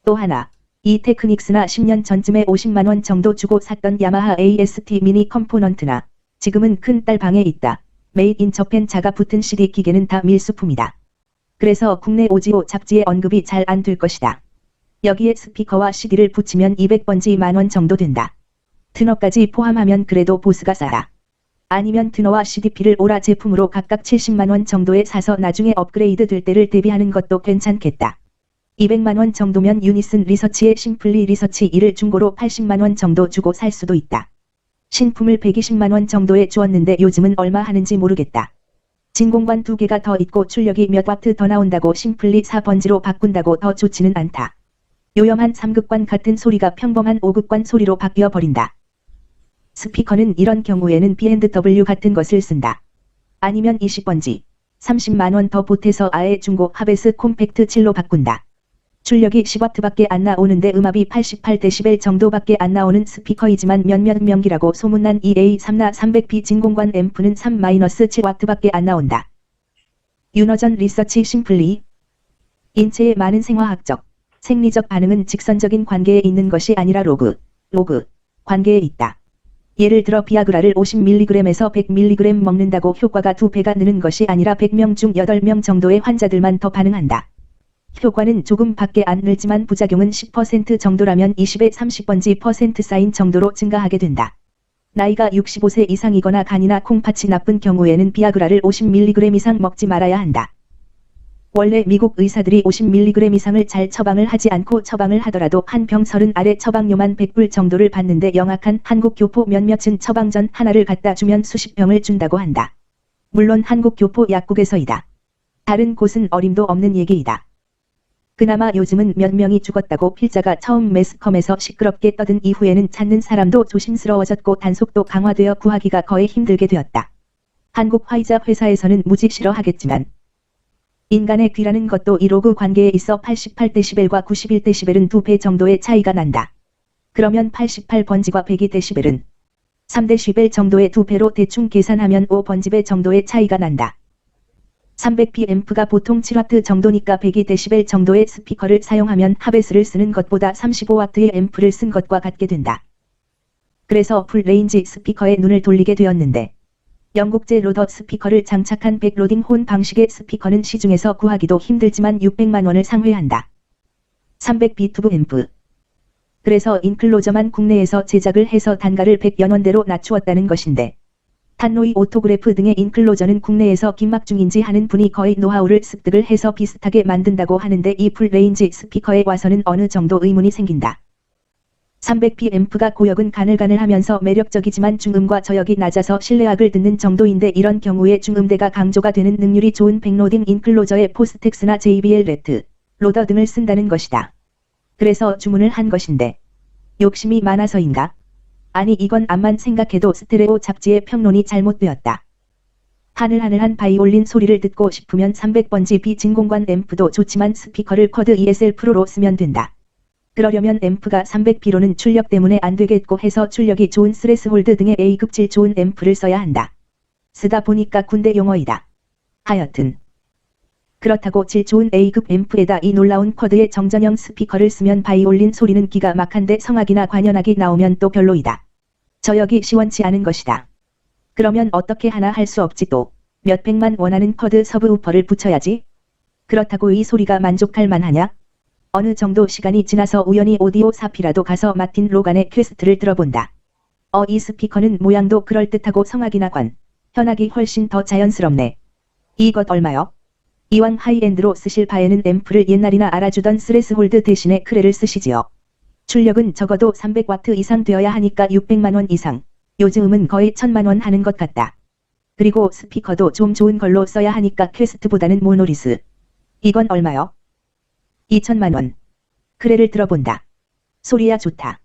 또 하나. 이 테크닉스나 10년 전쯤에 50만원 정도 주고 샀던 야마하 AST 미니 컴포넌트나 지금은 큰 딸 방에 있다. 메이드 인 저펜 자가 붙은 CD 기계는 다 밀수품이다. 그래서 국내 오디오 잡지에 언급이 잘 안 될 것이다. 여기에 스피커와 CD를 붙이면 200번지 만원 정도 된다. 트너까지 포함하면 그래도 보스가 싸다. 아니면 트너와 CDP를 오라 제품으로 각각 70만원 정도에 사서 나중에 업그레이드 될 때를 대비하는 것도 괜찮겠다. 200만원 정도면 유니슨 리서치의 심플리 리서치 2를 중고로 80만원 정도 주고 살 수도 있다. 신품을 120만원 정도에 주었는데 요즘은 얼마 하는지 모르겠다. 진공관 2개가 더 있고 출력이 몇 와트 더 나온다고 심플리 4번지로 바꾼다고 더 좋지는 않다. 요염한 3극관 같은 소리가 평범한 5극관 소리로 바뀌어 버린다. 스피커는 이런 경우에는 B&W 같은 것을 쓴다. 아니면 20번지, 30만원 더 보태서 아예 중고 하베스 콤팩트 7로 바꾼다. 출력이 10W밖에 안 나오는데 음압이 88dB 정도밖에 안 나오는 스피커이지만 몇몇 명기라고 소문난 EA3나 300P 진공관 앰프는 3-7W밖에 안 나온다. 윤어전 리서치 심플리. 인체의 많은 생화학적, 생리적 반응은 직선적인 관계에 있는 것이 아니라 로그 관계에 있다. 예를 들어 비아그라를 50mg에서 100mg 먹는다고 효과가 2배가 느는 것이 아니라 100명 중 8명 정도의 환자들만 더 반응한다. 효과는 조금 밖에 안 늘지만 부작용은 10% 정도라면 20에 30번지 퍼센트 쌓인 정도로 증가하게 된다. 나이가 65세 이상이거나 간이나 콩팥이 나쁜 경우에는 비아그라를 50mg 이상 먹지 말아야 한다. 원래 미국 의사들이 50mg 이상을 잘 처방을 하지 않고 처방을 하더라도 한 병 30 아래 처방료만 100불 정도를 받는데 영악한 한국 교포 몇몇은 처방전 하나를 갖다 주면 수십 병을 준다고 한다. 물론 한국 교포 약국에서이다. 다른 곳은 어림도 없는 얘기이다. 그나마 요즘은 몇 명이 죽었다고 필자가 처음 매스컴에서 시끄럽게 떠든 이후에는 찾는 사람도 조심스러워졌고 단속도 강화되어 구하기가 거의 힘들게 되었다. 한국 화이자 회사에서는 무지 싫어하겠지만 인간의 귀라는 것도 이 로그 관계에 있어 88dB과 91dB은 2배 정도의 차이가 난다. 그러면 88번지과 102dB은 3dB 정도의 2배로 대충 계산하면 5번지배 정도의 차이가 난다. 300pA가 보통 7W 정도니까 102dB 정도의 스피커를 사용하면 하베스를 쓰는 것보다 35W의 앰프를 쓴 것과 같게 된다. 그래서 풀레인지 스피커에 눈을 돌리게 되었는데 영국제 로더 스피커를 장착한 백로딩 혼 방식의 스피커는 시중에서 구하기도 힘들지만 600만 원을 상회한다. 300B 투브 앰프. 그래서 인클로저만 국내에서 제작을 해서 단가를 100여 원대로 낮추었다는 것인데 탄노이 오토그래프 등의 인클로저는 국내에서 김막 중인지 하는 분이 거의 노하우를 습득을 해서 비슷하게 만든다고 하는데 이 풀레인지 스피커에 와서는 어느 정도 의문이 생긴다. 300p 앰프가 고역은 가늘가늘하면서 매력적이지만 중음과 저역이 낮아서 실내악을 듣는 정도인데 이런 경우에 중음대가 강조가 되는 능률이 좋은 백로딩 인클로저에 포스텍스나 JBL 레트, 로더 등을 쓴다는 것이다. 그래서 주문을 한 것인데 욕심이 많아서인가? 아니 이건 암만 생각해도 스테레오 잡지의 평론이 잘못되었다. 하늘하늘한 바이올린 소리를 듣고 싶으면 300번지 비진공관 앰프도 좋지만 스피커를 쿼드 ESL 프로로 쓰면 된다. 그러려면 앰프가 300B로는 출력 때문에 안 되겠고 해서 출력이 좋은 스레스홀드 등의 A급 질 좋은 앰프를 써야 한다. 쓰다 보니까 군대 용어이다. 하여튼 그렇다고 질 좋은 A급 앰프에다 이 놀라운 쿼드의 정전형 스피커를 쓰면 바이올린 소리는 기가 막한데 성악이나 관현악이 나오면 또 별로이다. 저역이 시원치 않은 것이다. 그러면 어떻게 하나 할 수 없지 또 몇백만 원하는 쿼드 서브우퍼를 붙여야지. 그렇다고 이 소리가 만족할 만하냐? 어느 정도 시간이 지나서 우연히 오디오 사피라도 가서 마틴 로간의 퀘스트를 들어본다. 이 스피커는 모양도 그럴듯하고 성악이나 현악이 훨씬 더 자연스럽네. 이것 얼마요? 이왕 하이엔드로 쓰실 바에는 앰프를 옛날이나 알아주던 스레스홀드 대신에 크레를 쓰시지요. 출력은 적어도 300W 이상 되어야 하니까 600만 원 이상. 요즘은 거의 1000만 원 하는 것 같다. 그리고 스피커도 좀 좋은 걸로 써야 하니까 퀘스트보다는 모노리스. 이건 얼마요? 2000만 원. 크레를 들어본다. 소리야 좋다.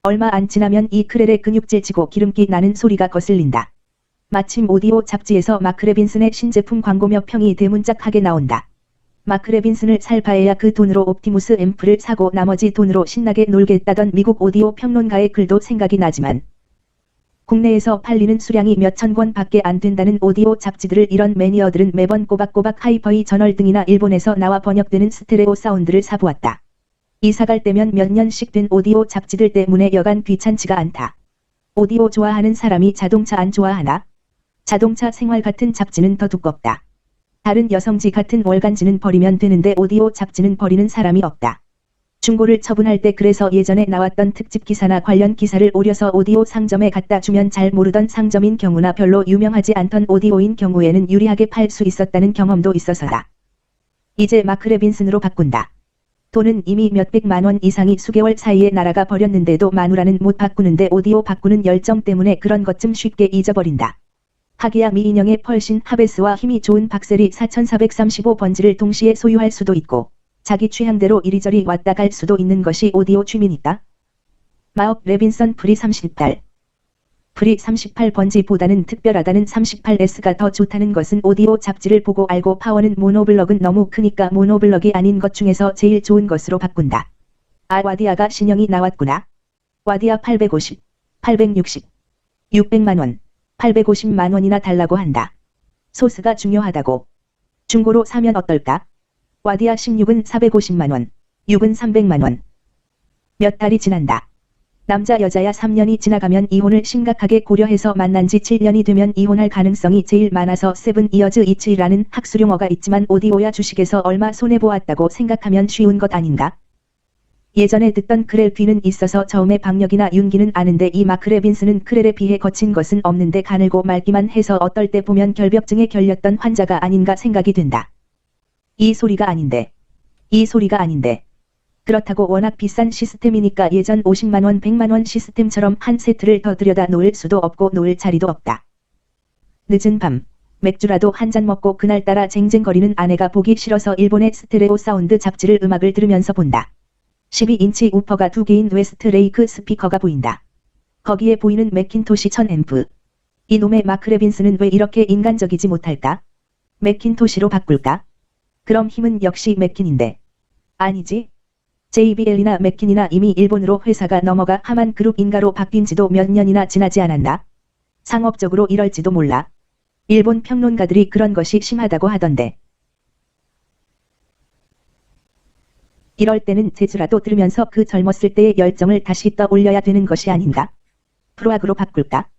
얼마 안 지나면 이 크렐의 근육질 지고 기름기 나는 소리가 거슬린다. 마침 오디오 잡지에서 마크 레빈슨의 신제품 광고며 평이 대문짝하게 나온다. 마크 레빈슨을 살 바에야 그 돈으로 옵티무스 앰프를 사고 나머지 돈으로 신나게 놀겠다던 미국 오디오 평론가의 글도 생각이 나지만 국내에서 팔리는 수량이 몇천 권 밖에 안 된다는 오디오 잡지들을 이런 매니어들은 매번 꼬박꼬박 하이퍼이 저널 등이나 일본에서 나와 번역되는 스테레오 사운드를 사보았다. 이사갈 때면 몇 년씩 된 오디오 잡지들 때문에 여간 귀찮지가 않다. 오디오 좋아하는 사람이 자동차 안 좋아하나? 자동차 생활 같은 잡지는 더 두껍다. 다른 여성지 같은 월간지는 버리면 되는데 오디오 잡지는 버리는 사람이 없다. 중고를 처분할 때 그래서 예전에 나왔던 특집 기사나 관련 기사를 오려서 오디오 상점에 갖다 주면 잘 모르던 상점인 경우나 별로 유명하지 않던 오디오인 경우에는 유리하게 팔 수 있었다는 경험도 있어서다. 이제 마크 레빈슨으로 바꾼다. 돈은 이미 몇백만 원 이상이 수개월 사이에 날아가 버렸는데도 마누라는 못 바꾸는데 오디오 바꾸는 열정 때문에 그런 것 좀 쉽게 잊어버린다. 하기야 미인형의 펄신 하베스와 힘이 좋은 박셀이 4435번지를 동시에 소유할 수도 있고 자기 취향대로 이리저리 왔다 갈 수도 있는 것이 오디오 취미니까. 마업 레빈선 프리 38. 프리 38번지보다는 특별하다는 38S가 더 좋다는 것은 오디오 잡지를 보고 알고 파워는 모노블럭은 너무 크니까 모노블럭이 아닌 것 중에서 제일 좋은 것으로 바꾼다. 아 와디아가 신형이 나왔구나. 와디아 850, 860, 600만원, 850만원이나 달라고 한다. 소스가 중요하다고. 중고로 사면 어떨까? 와디아 16은 450만원, 6은 300만원. 몇 달이 지난다. 남자 여자야 3년이 지나가면 이혼을 심각하게 고려해서 만난 지 7년이 되면 이혼할 가능성이 제일 많아서 7이어즈 이츠라는 학술용어가 있지만 오디오야 주식에서 얼마 손해보았다고 생각하면 쉬운 것 아닌가? 예전에 듣던 크렐 귀는 있어서 처음에 박력이나 윤기는 아는데 이 마크 레빈슨은 크렐에 비해 거친 것은 없는데 가늘고 맑기만 해서 어떨 때 보면 결벽증에 걸렸던 환자가 아닌가 생각이 된다. 이 소리가 아닌데. 이 소리가 아닌데. 그렇다고 워낙 비싼 시스템이니까 예전 50만원 100만원 시스템처럼 한 세트를 더 들여다 놓을 수도 없고 놓을 자리도 없다. 늦은 밤 맥주라도 한 잔 먹고 그날따라 쟁쟁거리는 아내가 보기 싫어서 일본의 스테레오 사운드 잡지를 음악을 들으면서 본다. 12인치 우퍼가 2개인 웨스트 레이크 스피커가 보인다. 거기에 보이는 맥킨토시 1000 앰프. 이놈의 마크 레빈슨은 왜 이렇게 인간적이지 못할까? 맥킨토시로 바꿀까? 그럼 힘은 역시 맥킨인데. 아니지. JBL이나 맥킨이나 이미 일본으로 회사가 넘어가 하만그룹 인가로 바뀐 지도 몇 년이나 지나지 않았나? 상업적으로 이럴지도 몰라. 일본 평론가들이 그런 것이 심하다고 하던데. 이럴 때는 재즈라도 들으면서 그 젊었을 때의 열정을 다시 떠올려야 되는 것이 아닌가? 프로악으로 바꿀까?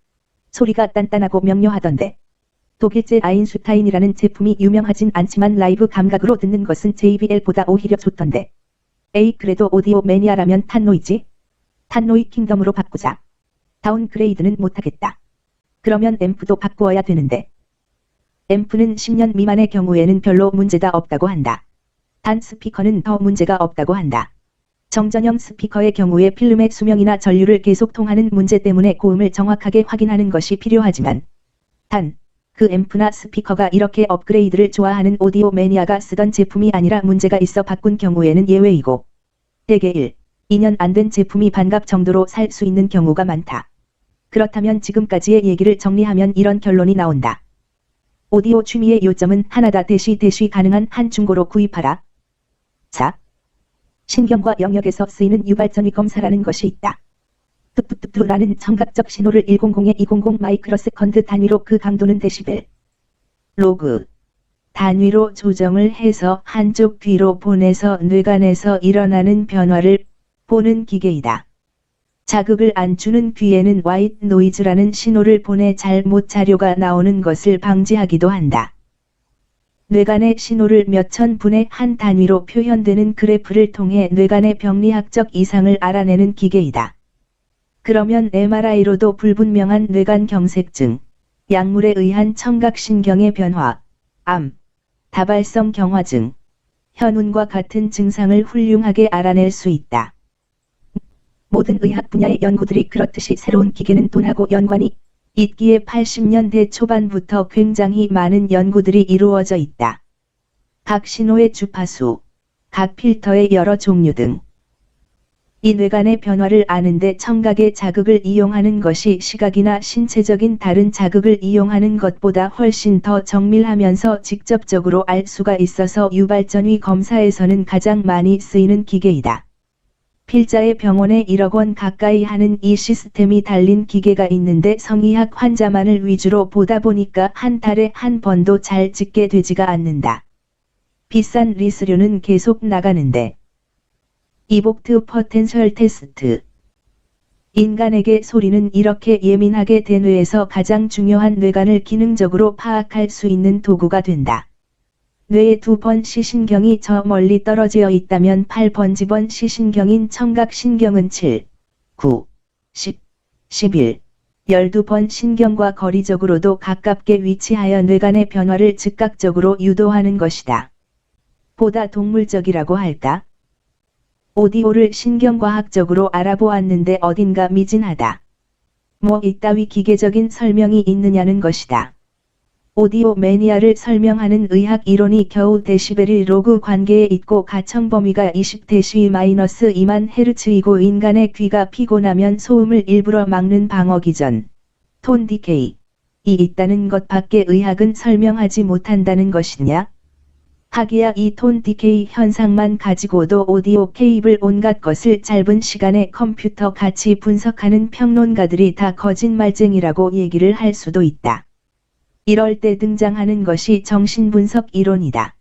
소리가 단단하고 명료하던데. 독일제 아인슈타인이라는 제품이 유명하진 않지만 라이브 감각으로 듣는 것은 JBL보다 오히려 좋던데. 에이 그래도 오디오 매니아라면 탄노이지? 탄노이 킹덤으로 바꾸자. 다운그레이드는 못하겠다. 그러면 앰프도 바꾸어야 되는데. 앰프는 10년 미만의 경우에는 별로 문제가 없다고 한다. 단 스피커는 더 문제가 없다고 한다. 정전형 스피커의 경우에 필름의 수명이나 전류를 계속 통하는 문제 때문에 고음을 정확하게 확인하는 것이 필요하지만 단 그 앰프나 스피커가 이렇게 업그레이드를 좋아하는 오디오 매니아가 쓰던 제품이 아니라 문제가 있어 바꾼 경우에는 예외이고 대개 1, 2년 안 된 제품이 반값 정도로 살 수 있는 경우가 많다. 그렇다면 지금까지의 얘기를 정리하면 이런 결론이 나온다. 오디오 취미의 요점은 하나다. 대시 가능한 한 중고로 구입하라. 자, 신경과 영역에서 쓰이는 유발전위 검사라는 것이 있다. 뚝뚝뚝뚝라는 청각적 신호를 100에 200 마이크로세컨드 단위로 그 강도는 데시벨. 로그. 단위로 조정을 해서 한쪽 귀로 보내서 뇌관에서 일어나는 변화를 보는 기계이다. 자극을 안 주는 귀에는 화이트 노이즈라는 신호를 보내 잘못 자료가 나오는 것을 방지하기도 한다. 뇌관의 신호를 몇천 분의 한 단위로 표현되는 그래프를 통해 뇌관의 병리학적 이상을 알아내는 기계이다. 그러면 MRI로도 불분명한 뇌관 경색증, 약물에 의한 청각신경의 변화, 암, 다발성 경화증, 현운과 같은 증상을 훌륭하게 알아낼 수 있다. 모든 의학 분야의 연구들이 그렇듯이 새로운 기계는 돈하고 연관이 있기에 80년대 초반부터 굉장히 많은 연구들이 이루어져 있다. 각 신호의 주파수, 각 필터의 여러 종류 등. 이 뇌관의 변화를 아는데 청각의 자극을 이용하는 것이 시각이나 신체적인 다른 자극을 이용하는 것보다 훨씬 더 정밀하면서 직접적으로 알 수가 있어서 유발전위 검사에서는 가장 많이 쓰이는 기계이다. 필자의 병원에 1억 원 가까이 하는 이 시스템이 달린 기계가 있는데 성의학 환자만을 위주로 보다 보니까 한 달에 한 번도 잘 찍게 되지가 않는다. 비싼 리스료는 계속 나가는데. 이복트 포텐셜 테스트. 인간에게 소리는 이렇게 예민하게 된 뇌에서 가장 중요한 뇌관을 기능적으로 파악할 수 있는 도구가 된다. 뇌의 2번 시신경이 저 멀리 떨어져 있다면 8번 지번 시신경인 청각신경은 7, 9, 10, 11, 12번 신경과 거리적으로도 가깝게 위치하여 뇌관의 변화를 즉각적으로 유도하는 것이다. 보다 동물적이라고 할까? 오디오를 신경과학적으로 알아보았는데 어딘가 미진하다. 뭐 이따위 기계적인 설명이 있느냐는 것이다. 오디오 매니아를 설명하는 의학 이론이 겨우 데시벨이 로그 관계에 있고 가청 범위가 20dB-2만 헤르츠이고 인간의 귀가 피곤하면 소음을 일부러 막는 방어 기전, 톤 디케이, 이 있다는 것밖에 의학은 설명하지 못한다는 것이냐? 하기야 이 톤 디케이 현상만 가지고도 오디오 케이블 온갖 것을 짧은 시간에 컴퓨터 같이 분석하는 평론가들이 다 거짓말쟁이라고 얘기를 할 수도 있다. 이럴 때 등장하는 것이 정신분석 이론이다.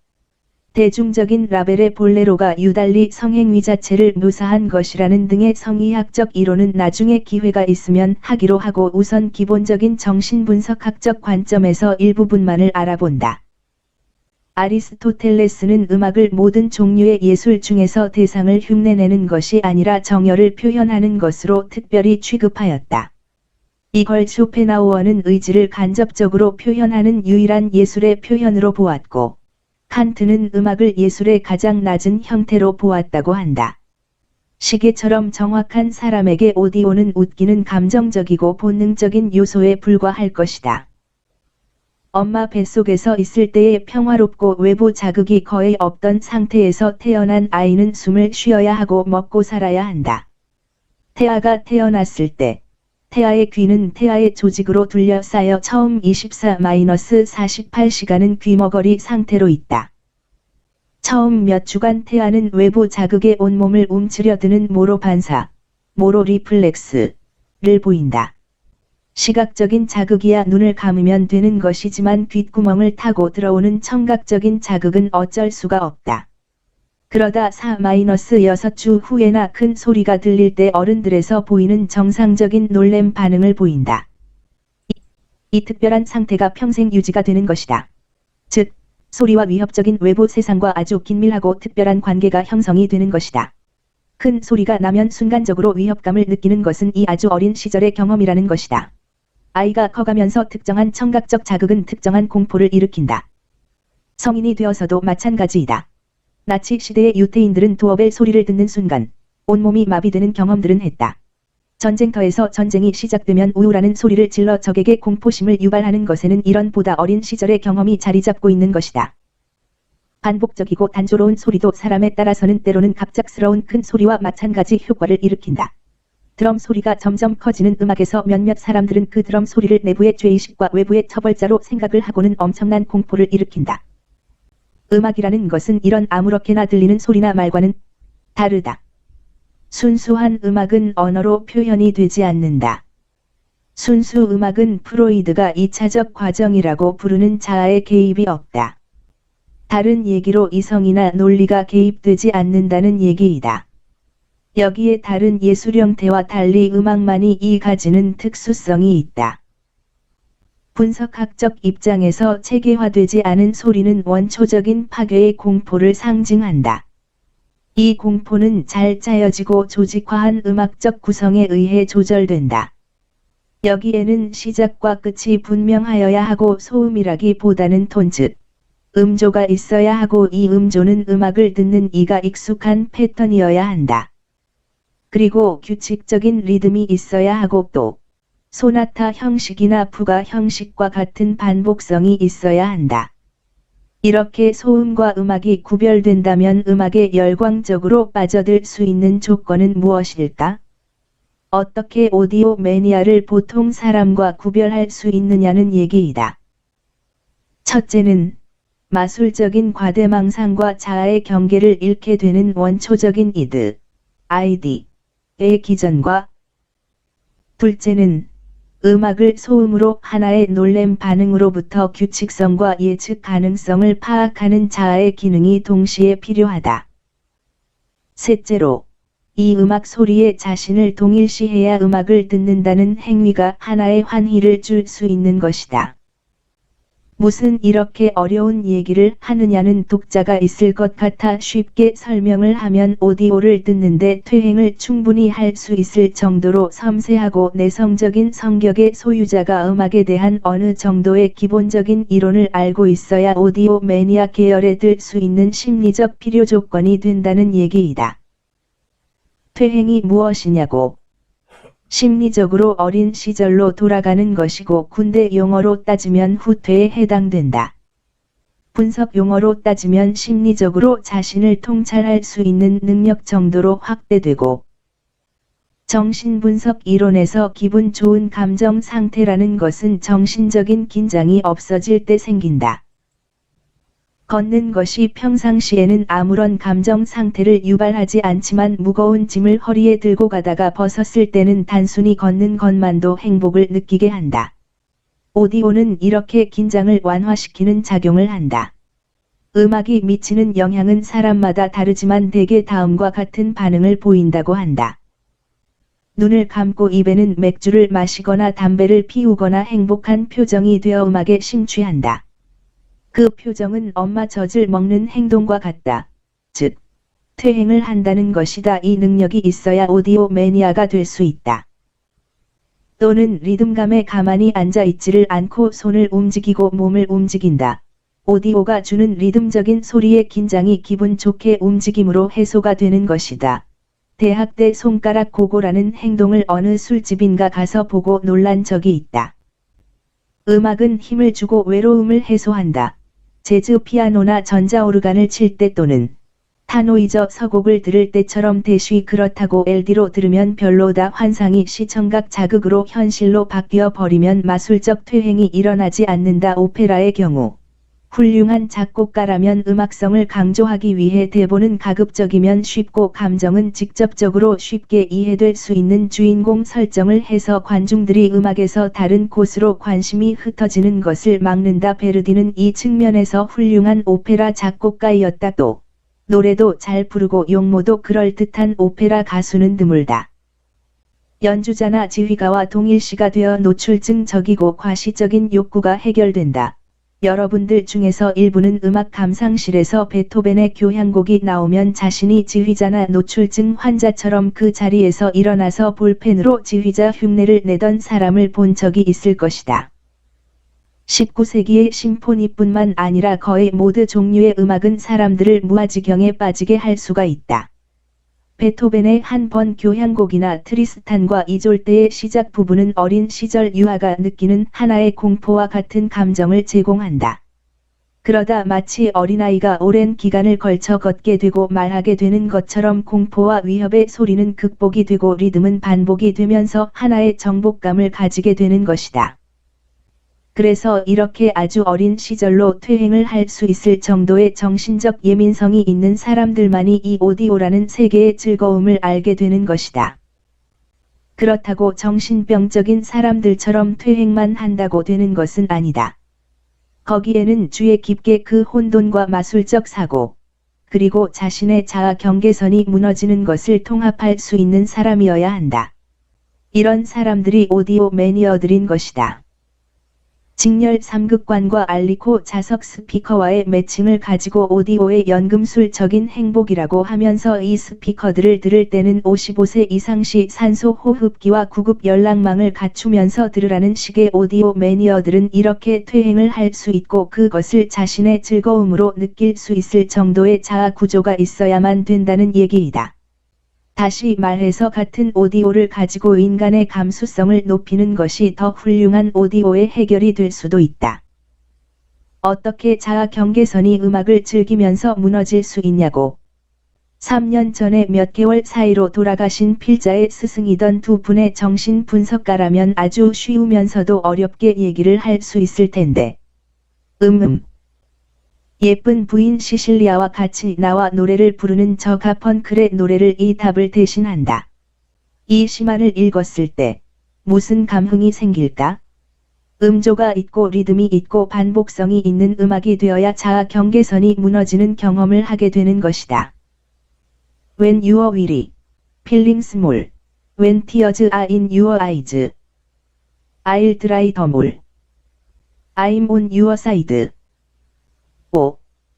대중적인 라벨의 볼레로가 유달리 성행위 자체를 묘사한 것이라는 등의 성의학적 이론은 나중에 기회가 있으면 하기로 하고 우선 기본적인 정신분석학적 관점에서 일부분만을 알아본다. 아리스토텔레스는 음악을 모든 종류의 예술 중에서 대상을 흉내내는 것이 아니라 정열을 표현하는 것으로 특별히 취급하였다. 이걸 쇼펜하우어는 의지를 간접적으로 표현하는 유일한 예술의 표현으로 보았고, 칸트는 음악을 예술의 가장 낮은 형태로 보았다고 한다. 시계처럼 정확한 사람에게 오디오는 웃기는 감정적이고 본능적인 요소에 불과할 것이다. 엄마 뱃속에서 있을 때의 평화롭고 외부 자극이 거의 없던 상태에서 태어난 아이는 숨을 쉬어야 하고 먹고 살아야 한다. 태아가 태어났을 때 태아의 귀는 태아의 조직으로 둘러싸여 처음 24-48시간은 귀머거리 상태로 있다. 처음 몇 주간 태아는 외부 자극에 온몸을 움츠려드는 모로 반사, 모로 리플렉스를 보인다. 시각적인 자극이야 눈을 감으면 되는 것이지만 귓구멍을 타고 들어오는 청각적인 자극은 어쩔 수가 없다. 그러다 4-6주 후에나 큰 소리가 들릴 때 어른들에서 보이는 정상적인 놀램 반응을 보인다. 이 특별한 상태가 평생 유지가 되는 것이다. 즉, 소리와 위협적인 외부 세상과 아주 긴밀하고 특별한 관계가 형성이 되는 것이다. 큰 소리가 나면 순간적으로 위협감을 느끼는 것은 이 아주 어린 시절의 경험이라는 것이다. 아이가 커가면서 특정한 청각적 자극은 특정한 공포를 일으킨다. 성인이 되어서도 마찬가지이다. 나치 시대의 유태인들은 도어벨 소리를 듣는 순간 온몸이 마비되는 경험들은 했다. 전쟁터에서 전쟁이 시작되면 우우라는 소리를 질러 적에게 공포심을 유발하는 것에는 이런 보다 어린 시절의 경험이 자리 잡고 있는 것이다. 반복적이고 단조로운 소리도 사람에 따라서는 때로는 갑작스러운 큰 소리와 마찬가지 효과를 일으킨다. 드럼 소리가 점점 커지는 음악에서 몇몇 사람들은 그 드럼 소리를 내부의 죄의식과 외부의 처벌자로 생각을 하고는 엄청난 공포를 일으킨다. 음악이라는 것은 이런 아무렇게나 들리는 소리나 말과는 다르다. 순수한 음악은 언어로 표현이 되지 않는다. 순수 음악은 프로이드가 2차적 과정이라고 부르는 자아의 개입이 없다. 다른 얘기로 이성이나 논리가 개입되지 않는다는 얘기이다. 여기에 다른 예술 형태와 달리 음악만이 가지는 특수성이 있다. 분석학적 입장에서 체계화되지 않은 소리는 원초적인 파괴의 공포를 상징한다. 이 공포는 잘 짜여지고 조직화한 음악적 구성에 의해 조절된다. 여기에는 시작과 끝이 분명하여야 하고 소음이라기보다는 톤 즉 음조가 있어야 하고 이 음조는 음악을 듣는 이가 익숙한 패턴이어야 한다. 그리고 규칙적인 리듬이 있어야 하고 또 소나타 형식이나 부가 형식과 같은 반복성이 있어야 한다. 이렇게 소음과 음악이 구별된다면 음악에 열광적으로 빠져들 수 있는 조건은 무엇일까? 어떻게 오디오 매니아를 보통 사람과 구별할 수 있느냐는 얘기이다. 첫째는 마술적인 과대망상과 자아의 경계를 잃게 되는 원초적인 이드, 아이디의 기전과 둘째는 음악을 소음으로 하나의 놀램 반응으로부터 규칙성과 예측 가능성을 파악하는 자아의 기능이 동시에 필요하다. 셋째로, 이 음악 소리에 자신을 동일시해야 음악을 듣는다는 행위가 하나의 환희를 줄 수 있는 것이다. 무슨 이렇게 어려운 얘기를 하느냐는 독자가 있을 것 같아 쉽게 설명을 하면 오디오를 듣는데 퇴행을 충분히 할 수 있을 정도로 섬세하고 내성적인 성격의 소유자가 음악에 대한 어느 정도의 기본적인 이론을 알고 있어야 오디오 매니아 계열에 들 수 있는 심리적 필요 조건이 된다는 얘기이다. 퇴행이 무엇이냐고? 심리적으로 어린 시절로 돌아가는 것이고 군대 용어로 따지면 후퇴에 해당된다. 분석 용어로 따지면 심리적으로 자신을 통찰할 수 있는 능력 정도로 확대되고 정신분석 이론에서 기분 좋은 감정 상태라는 것은 정신적인 긴장이 없어질 때 생긴다. 걷는 것이 평상시에는 아무런 감정 상태를 유발하지 않지만 무거운 짐을 허리에 들고 가다가 벗었을 때는 단순히 걷는 것만도 행복을 느끼게 한다. 오디오는 이렇게 긴장을 완화시키는 작용을 한다. 음악이 미치는 영향은 사람마다 다르지만 대개 다음과 같은 반응을 보인다고 한다. 눈을 감고 입에는 맥주를 마시거나 담배를 피우거나 행복한 표정이 되어 음악에 심취한다. 그 표정은 엄마 젖을 먹는 행동과 같다. 즉, 퇴행을 한다는 것이다. 이 능력이 있어야 오디오 매니아가 될 수 있다. 또는 리듬감에 가만히 앉아 있지를 않고 손을 움직이고 몸을 움직인다. 오디오가 주는 리듬적인 소리의 긴장이 기분 좋게 움직임으로 해소가 되는 것이다. 대학 때 손가락 고고라는 행동을 어느 술집인가 가서 보고 놀란 적이 있다. 음악은 힘을 주고 외로움을 해소한다. 재즈 피아노나 전자오르간을 칠 때 또는 타노이저 서곡을 들을 때처럼 대쉬 그렇다고 LD로 들으면 별로다. 환상이 시청각 자극으로 현실로 바뀌어 버리면 마술적 퇴행이 일어나지 않는다. 오페라의 경우 훌륭한 작곡가라면 음악성을 강조하기 위해 대본은 가급적이면 쉽고 감정은 직접적으로 쉽게 이해될 수 있는 주인공 설정을 해서 관중들이 음악에서 다른 곳으로 관심이 흩어지는 것을 막는다. 베르디는 이 측면에서 훌륭한 오페라 작곡가이었다. 또 노래도 잘 부르고 용모도 그럴듯한 오페라 가수는 드물다. 연주자나 지휘가와 동일시가 되어 노출증적이고 과시적인 욕구가 해결된다. 여러분들 중에서 일부는 음악 감상실에서 베토벤의 교향곡이 나오면 자신이 지휘자나 노출증 환자처럼 그 자리에서 일어나서 볼펜으로 지휘자 흉내를 내던 사람을 본 적이 있을 것이다. 19세기의 심포니뿐만 아니라 거의 모든 종류의 음악은 사람들을 무아지경에 빠지게 할 수가 있다. 베토벤의 한 번 교향곡이나 트리스탄과 이졸데의 시작 부분은 어린 시절 유아가 느끼는 하나의 공포와 같은 감정을 제공한다. 그러다 마치 어린아이가 오랜 기간을 걸쳐 걷게 되고 말하게 되는 것처럼 공포와 위협의 소리는 극복이 되고 리듬은 반복이 되면서 하나의 정복감을 가지게 되는 것이다. 그래서 이렇게 아주 어린 시절로 퇴행을 할 수 있을 정도의 정신적 예민성이 있는 사람들만이 이 오디오라는 세계의 즐거움을 알게 되는 것이다. 그렇다고 정신병적인 사람들처럼 퇴행만 한다고 되는 것은 아니다. 거기에는 주의 깊게 그 혼돈과 마술적 사고, 그리고 자신의 자아 경계선이 무너지는 것을 통합할 수 있는 사람이어야 한다. 이런 사람들이 오디오 매니어들인 것이다. 직렬 3극관과 알리코 자석 스피커와의 매칭을 가지고 오디오의 연금술적인 행복이라고 하면서 이 스피커들을 들을 때는 55세 이상 시 산소 호흡기와 구급 연락망을 갖추면서 들으라는 식의 오디오 매니어들은 이렇게 퇴행을 할 수 있고 그것을 자신의 즐거움으로 느낄 수 있을 정도의 자아 구조가 있어야만 된다는 얘기이다. 다시 말해서 같은 오디오를 가지고 인간의 감수성을 높이는 것이 더 훌륭한 오디오의 해결이 될 수도 있다. 어떻게 자아 경계선이 음악을 즐기면서 무너질 수 있냐고. 3년 전에 몇 개월 사이로 돌아가신 필자의 스승이던 두 분의 정신 분석가라면 아주 쉬우면서도 어렵게 얘기를 할 수 있을 텐데. 예쁜 부인 시실리아와 같이 나와 노래를 부르는 저 가펑클의 노래를 이 답을 대신한다. 이 시만을 읽었을 때 무슨 감흥이 생길까? 음조가 있고 리듬이 있고 반복성이 있는 음악이 되어야 자아 경계선이 무너지는 경험을 하게 되는 것이다. When you are weary, feeling small, when tears are in your eyes, I'll dry them all. I'm on your side.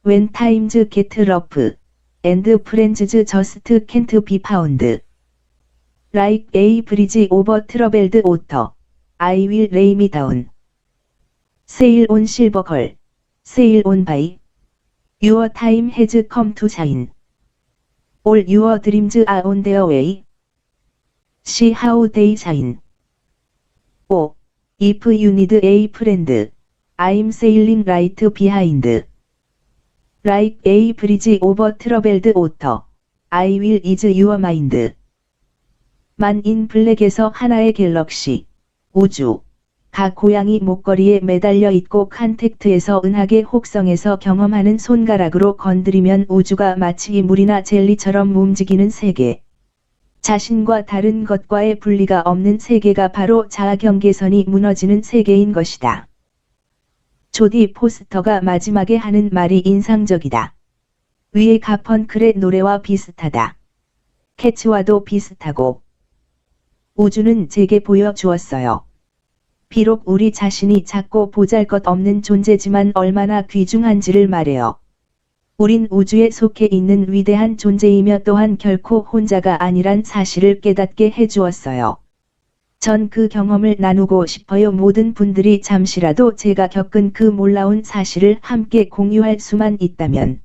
When times get rough, and friends just can't be found. Like a bridge over troubled water, I will lay me down. Sail on silver gull, sail on by. Your time has come to shine. All your dreams are on their way. See how they shine. Oh, if you need a friend, I'm sailing right behind. Like a bridge over troubled water, I will ease your mind. 만 인 블랙에서 하나의 갤럭시, 우주, 각 고양이 목걸이에 매달려 있고 칸택트에서 은하계 혹성에서 경험하는 손가락으로 건드리면 우주가 마치 물이나 젤리처럼 움직이는 세계. 자신과 다른 것과의 분리가 없는 세계가 바로 자아 경계선이 무너지는 세계인 것이다. 조디 포스터가 마지막에 하는 말이 인상적이다. 위의 가펑클의 노래와 비슷하다. 캐츠와도 비슷하고. 우주는 제게 보여주었어요. 비록 우리 자신이 작고 보잘것없는 존재지만 얼마나 귀중한지를 말해요. 우린 우주에 속해 있는 위대한 존재이며 또한 결코 혼자가 아니란 사실을 깨닫게 해주었어요. 전 그 경험을 나누고 싶어요. 모든 분들이 잠시라도 제가 겪은 그 놀라운 사실을 함께 공유할 수만 있다면.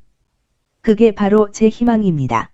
그게 바로 제 희망입니다.